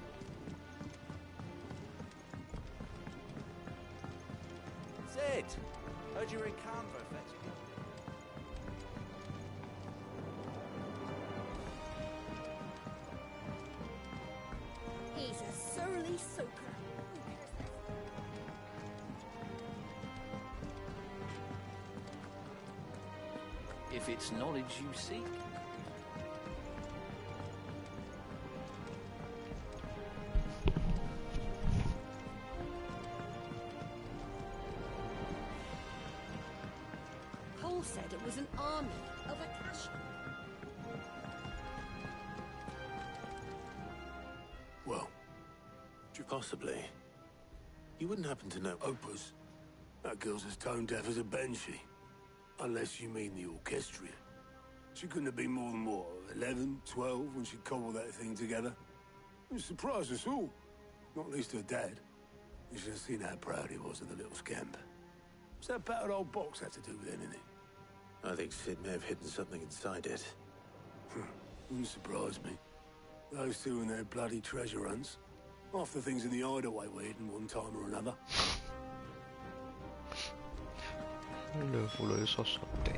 Speaker 19: Sid! Heard you were in Canberra fetching up.
Speaker 6: He's a surly soaker.
Speaker 9: If it's knowledge you seek.
Speaker 6: Cole said it was an army of Akashi.
Speaker 3: Well, possibly. You wouldn't happen to know...
Speaker 2: Opus? That girl's as tone deaf as a banshee. Unless you mean the orchestra. She couldn't have been more than, what, 11, 12 when she cobbled that thing together? It surprised us all. Not least her dad. You should have seen how proud he was of the little scamp. What's that battered old box have to do with anything?
Speaker 3: I think Sid may have hidden something inside it.
Speaker 2: Wouldn't surprise me. Those two and their bloody treasure hunts. Half the things in the hideaway were hidden one time or another.
Speaker 1: 兩父女傻傻地。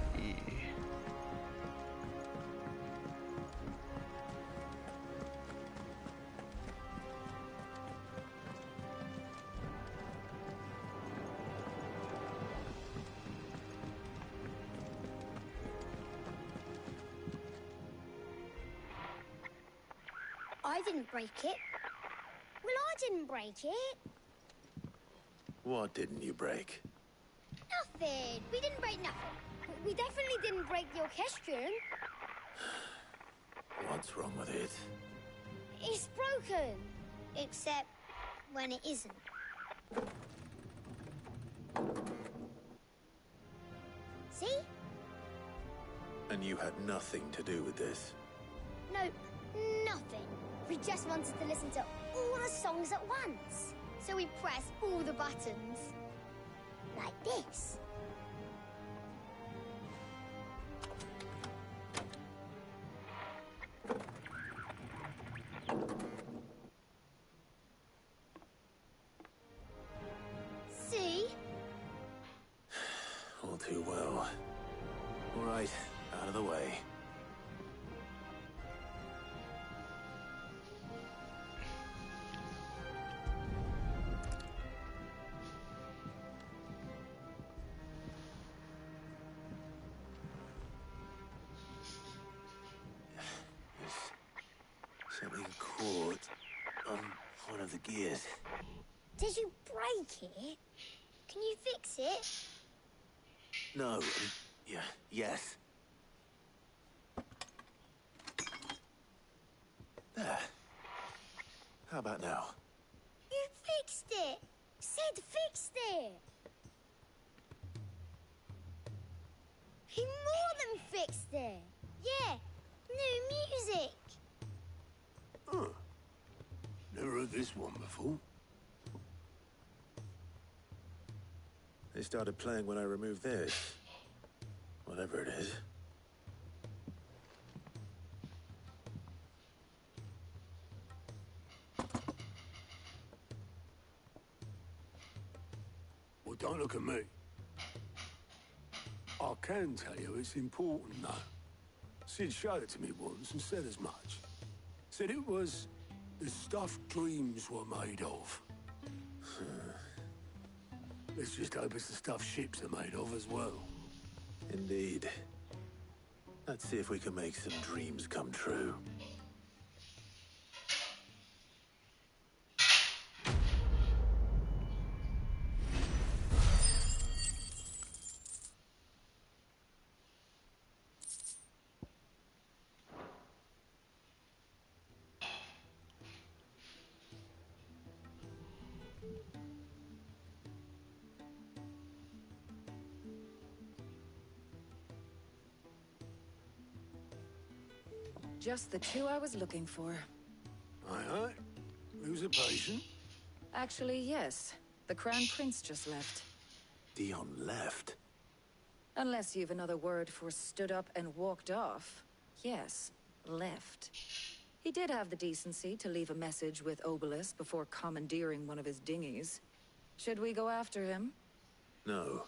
Speaker 21: I didn't break it. Well, I didn't break it.
Speaker 3: What didn't you break?
Speaker 21: Nothing. We didn't break nothing. We definitely didn't break the orchestrion.
Speaker 3: What's wrong with it?
Speaker 21: It's broken. Except when it isn't. See?
Speaker 3: And you had nothing to do with this?
Speaker 21: Nope, nothing. We just wanted to listen to all the songs at once. So we pressed all the buttons. Like this. See?
Speaker 3: All too well. All right, out of the way. Something caught on one of the gears.
Speaker 21: Did you break it? Can you fix it?
Speaker 3: No. Yes. There. How about now?
Speaker 21: You fixed it! Sid fixed it! He more than fixed it! Yeah, new music!
Speaker 2: Huh. Never heard this one before.
Speaker 3: They started playing when I removed this. Whatever it is.
Speaker 2: Well, don't look at me. I can tell you it's important, though. Sid showed it to me once and said as much. Said it was the stuff dreams were made of. Let's just hope it's the stuff ships are made of as well.
Speaker 3: Indeed. Let's see if we can make some dreams come true.
Speaker 17: Just the two I was looking for.
Speaker 2: Aye, aye. Who's a patient?
Speaker 17: Actually, yes. The Crown Prince just left.
Speaker 2: Dion left?
Speaker 17: Unless you've another word for stood up and walked off. Yes, left. He did have the decency to leave a message with Obelisk before commandeering one of his dinghies. Should we go after him?
Speaker 2: No.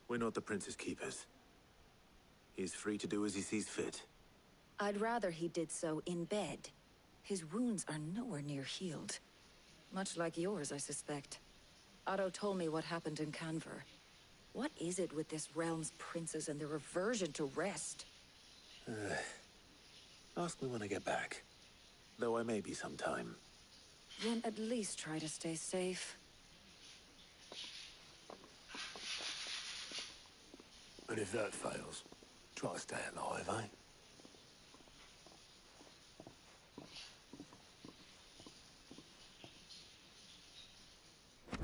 Speaker 2: We're not the Prince's keepers. He's free to do as he sees fit.
Speaker 17: I'd rather he did so in bed. His wounds are nowhere near healed. Much like yours, I suspect. Otto told me what happened in Canver. What is it with this realm's princes and their aversion to rest?
Speaker 2: Ask me when I get back. Though I may be sometime.
Speaker 17: Then at least try to stay safe.
Speaker 2: And if that fails, try to stay alive, eh?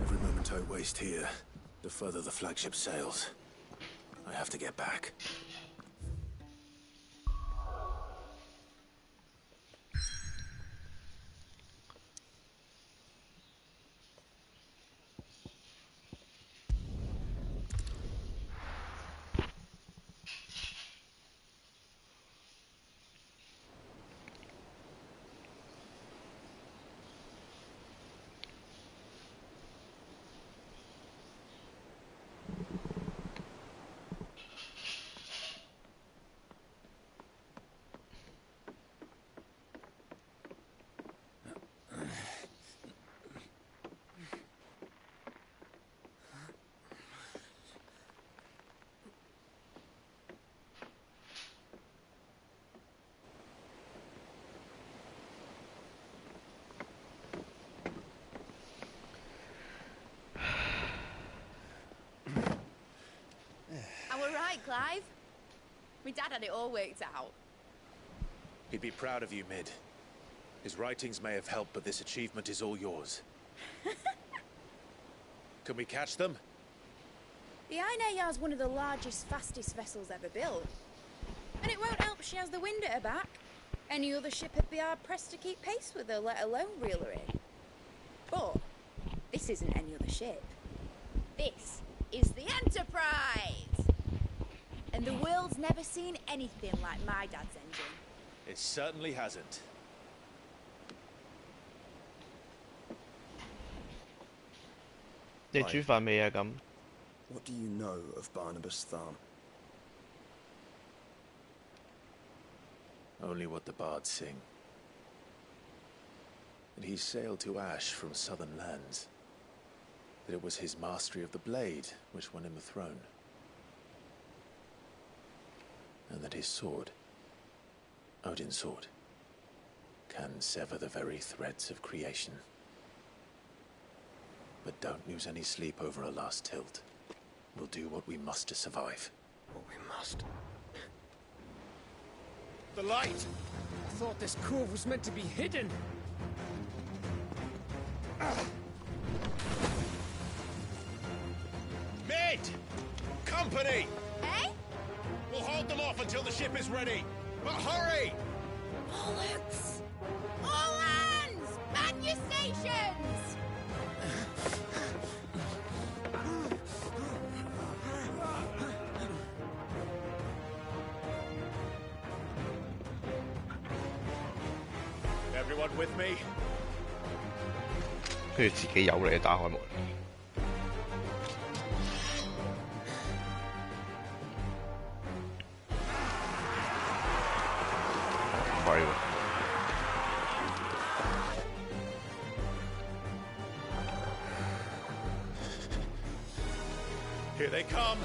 Speaker 2: Every moment I waste here, the further the flagship sails. I have to get back.
Speaker 6: Clive. My dad had it all worked out.
Speaker 7: He'd be proud of you, Mid. His writings may have helped, but this achievement is all yours. Can we catch them?
Speaker 6: The Ainayar's one of the largest, fastest vessels ever built. And it won't help she has the wind at her back. Any other ship would be hard-pressed to keep pace with her, let alone reel her in. But this isn't any other ship. This is the Enterprise! And the world's never seen anything like my dad's engine.
Speaker 7: It certainly hasn't.
Speaker 1: What
Speaker 23: do you know of Barnabas Tharm?
Speaker 7: Only what the bards sing. And he sailed to Ash from southern lands. That it was his mastery of the blade which won him the throne. And that his sword, Odin's sword, can sever the very threads of creation. But don't lose any sleep over a last tilt. We'll do what we must to survive.
Speaker 23: What we must.
Speaker 13: The light! I thought this cove was meant to be hidden.
Speaker 7: Mid! Company!
Speaker 6: Eh?
Speaker 7: We'll hold them off until the ship is ready. But hurry!
Speaker 6: Bollocks! All hands! Man your stations!
Speaker 7: Everyone with me?
Speaker 1: 跟住自己有嚟打開門。係喎。
Speaker 7: Here they come.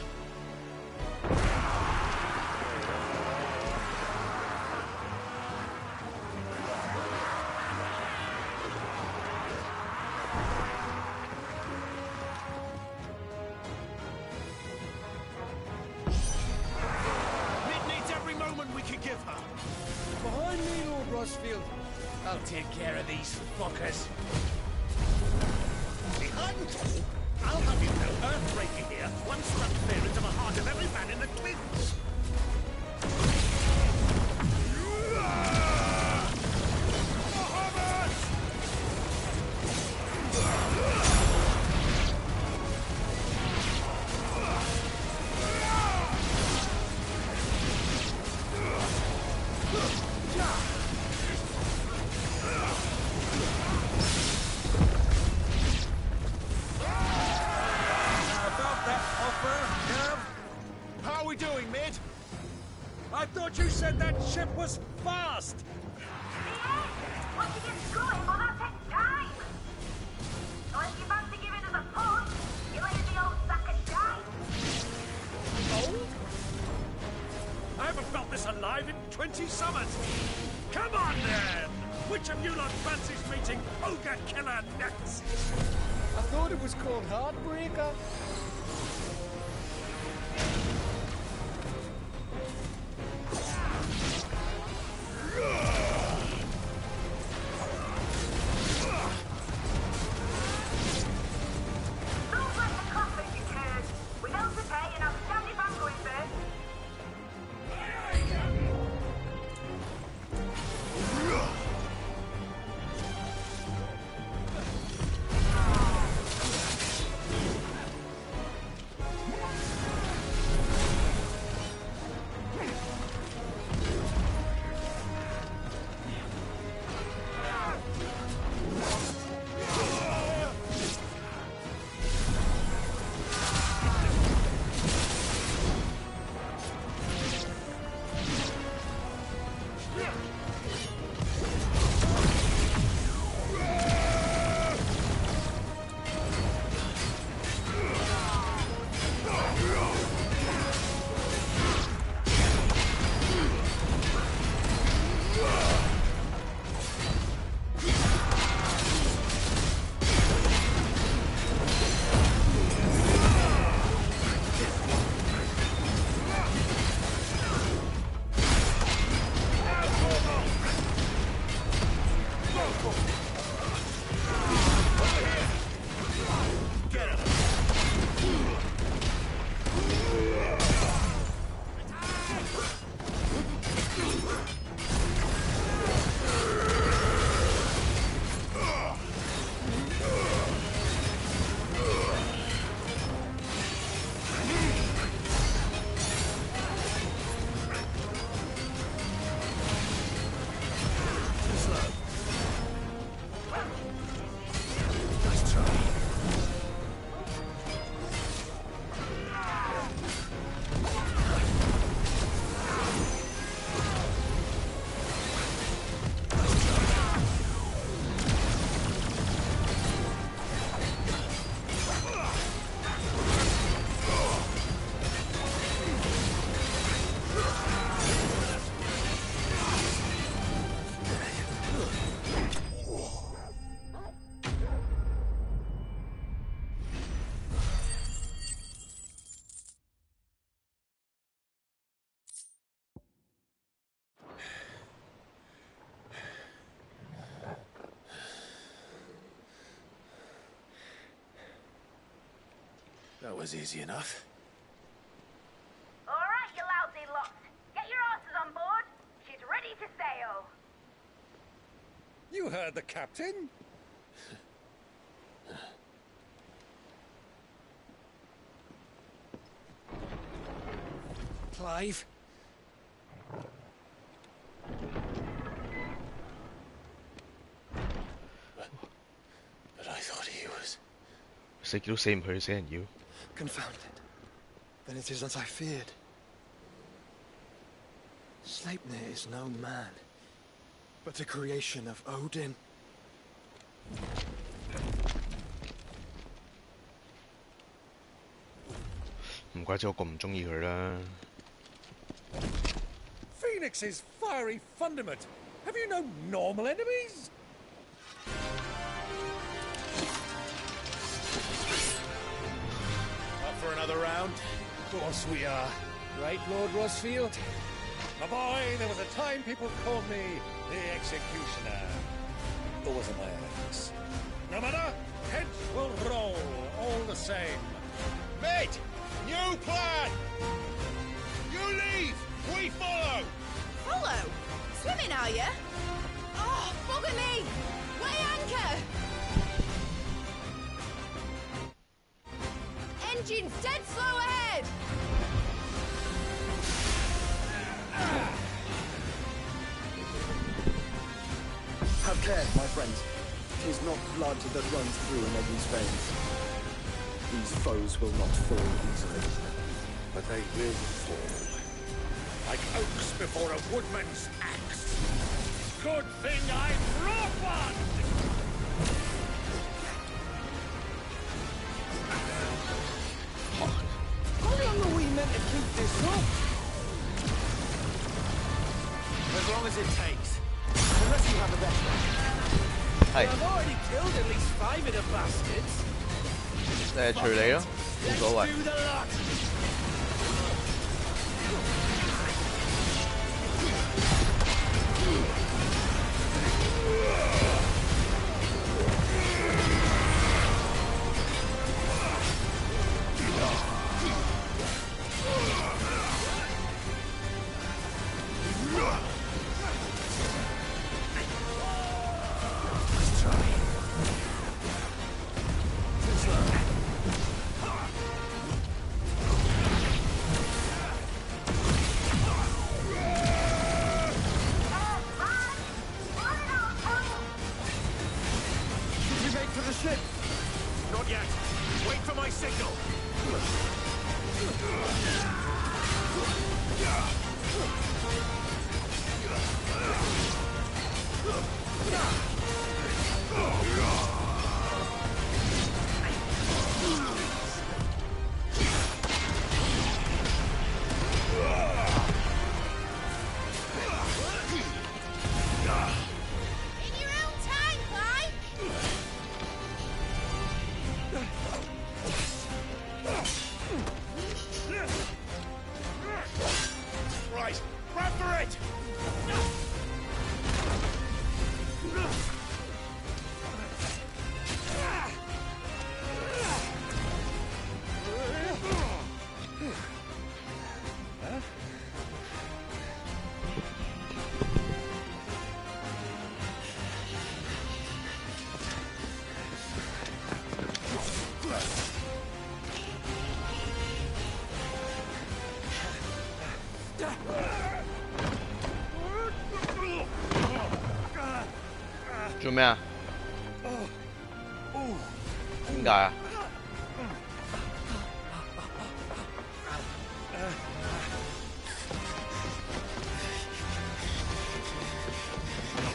Speaker 13: Behind me, Lord Rosfield. I'll take care of these fuckers.
Speaker 18: Behind you? I'll have you know, Earthbreaker here once struck fear into the heart of every man in the Twins. ship was fast!
Speaker 11: Once you get going, well, that takes time. So if you fancy giving us a push, you'll need the old sack of dice.
Speaker 18: Old? I haven't felt this alive in 20 summers. Come on, then! Which of you lot fancies meeting Ogre Killer next?
Speaker 13: I thought it was called Heartbreaker.
Speaker 7: That was easy enough.
Speaker 11: All right, you lousy lot. Get your asses on board. She's ready to sail.
Speaker 18: You heard the captain.
Speaker 13: Clive?
Speaker 7: But I thought he was...
Speaker 1: 死都死唔去，死人妖。
Speaker 4: Confounded. Then it is as I feared. Sleipnir is no man, but a creation of Odin.
Speaker 1: 唔怪之我咁唔中意佢啦。
Speaker 18: Phoenix's fiery fundament. Have you no normal enemies?
Speaker 7: Up for another round?
Speaker 13: Of course we are. Right, Lord Rosfield?
Speaker 18: My boy, there was a time people called me the Executioner. Or was it my ex? No matter, heads will roll all the same.
Speaker 15: Mate! New plan! You leave! We follow!
Speaker 6: Follow? Swimming, are you? Oh, bugger me! Weigh anchor! Engine's dead slow ahead!
Speaker 4: Have care, my friends. 'Tis not blood that runs through an Eddie's veins. These foes will not fall easily.
Speaker 9: But they will fall.
Speaker 18: like oaks before a woodman's axe. Good thing I brought one!
Speaker 4: How long are we meant to keep this up?
Speaker 19: As long as it takes. Unless you have a better.
Speaker 1: Hey.
Speaker 19: I've already killed at least 5 of the bastards.
Speaker 1: 處理咯，冇所謂。
Speaker 19: Do the lot.
Speaker 18: Not yet. Wait for my signal.
Speaker 6: In your own time, Clive!
Speaker 18: Right, run for it!
Speaker 1: Huh? 做咩啊？點解啊？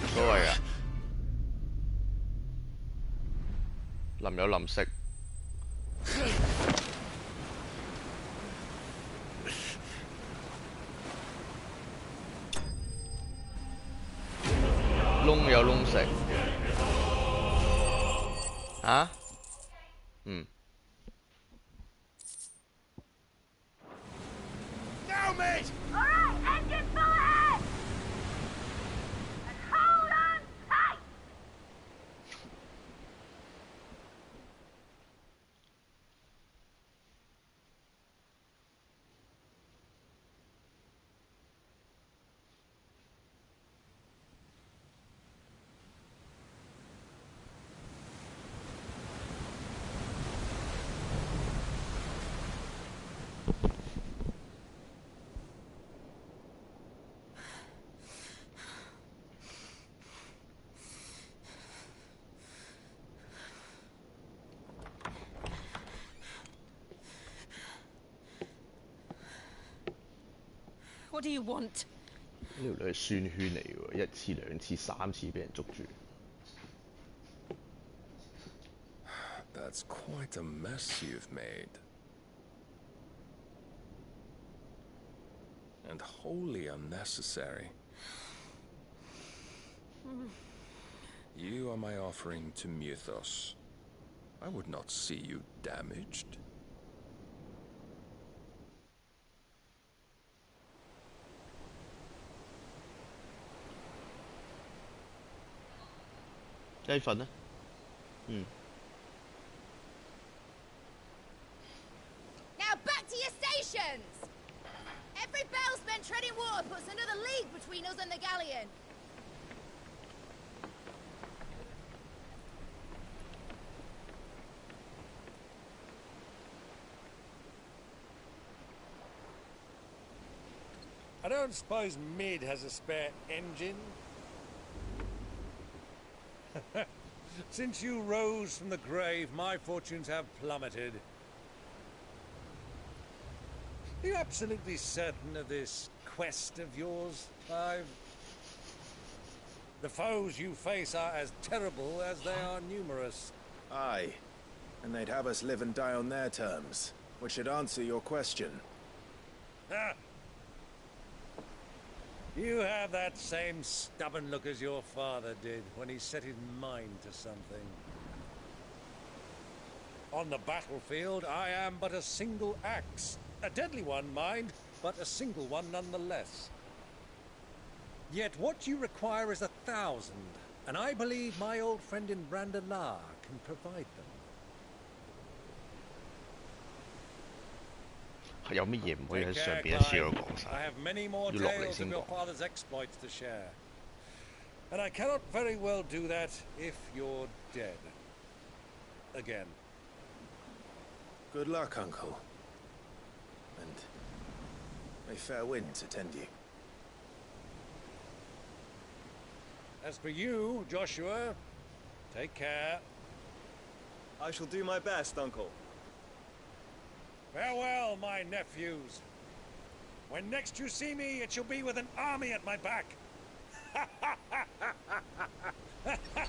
Speaker 1: 冇所謂啊，淋有淋食。窿有窿食。啊？嗯。
Speaker 18: Now, mate!
Speaker 11: All right, engine full ahead! And hold on tight!
Speaker 5: What do you want?
Speaker 1: 呢條女係酸圈嚟嘅喎，1次、2次、3次俾人捉住。
Speaker 14: That's quite a mess you've made. And wholly unnecessary. You are my offering to Mythos. I would not see you damaged.
Speaker 1: 雞粉呢？嗯。
Speaker 6: Now back to your stations! Every bell spent treading water puts another league between us and the galleon.
Speaker 18: I don't suppose Mid has a spare engine? Since you rose from the grave, my fortunes have plummeted. Are you absolutely certain of this quest of yours, Clive? The foes you face are as terrible as they are numerous.
Speaker 3: Aye, and they'd have us live and die on their terms, which should answer your question.
Speaker 18: Ha! You have that same stubborn look as your father did when he set his mind to something. On the battlefield, I am but a single axe. A deadly one, mind, but a single one nonetheless. Yet what you require is 1,000, and I believe my old friend in Brandalar can provide them.
Speaker 1: 有乜嘢唔可以喺
Speaker 18: Take
Speaker 1: 上
Speaker 18: care,
Speaker 1: 邊一次過
Speaker 18: Clive.
Speaker 1: 講晒？
Speaker 18: I have many more
Speaker 1: 要落嚟
Speaker 18: tales of
Speaker 1: 先
Speaker 18: your
Speaker 1: 講。
Speaker 18: father's exploits to share. And I cannot very well do that if you're dead. Again.
Speaker 3: Good luck, Uncle. And may fair winds attend you.
Speaker 18: As for you, Joshua, take care.
Speaker 4: I shall do my best, Uncle.
Speaker 18: Farewell, my nephews. When next you see me, it shall be with an army at my back.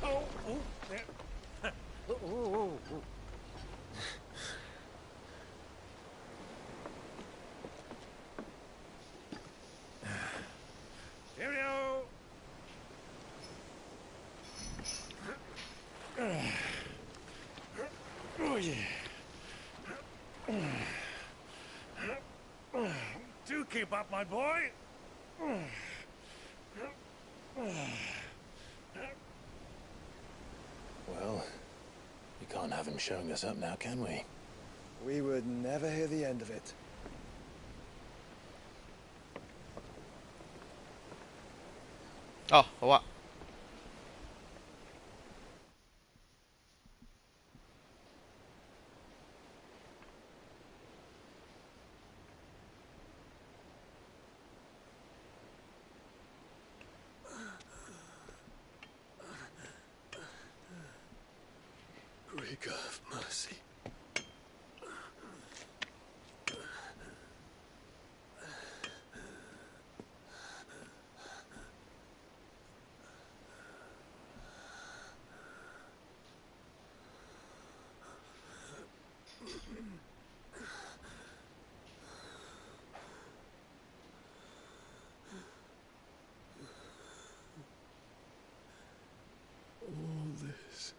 Speaker 18: Oh, oh, yeah. Cheerio! Oh, yeah. Do keep up, my boy.
Speaker 3: Well, we can't have him showing us up now, can we?
Speaker 4: We would never hear the end of it.
Speaker 1: Oh, 好啊。
Speaker 23: Great God of mercy. All this.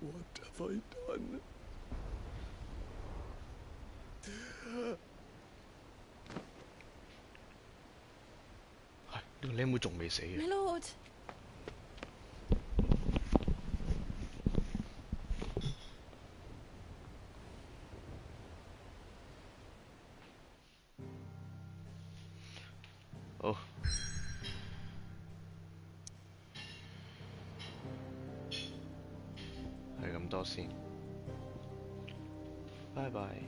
Speaker 23: What have I done?
Speaker 1: 呢個僆妹仲未死嘅。
Speaker 5: My lord.
Speaker 1: 好。係咁多先。拜拜。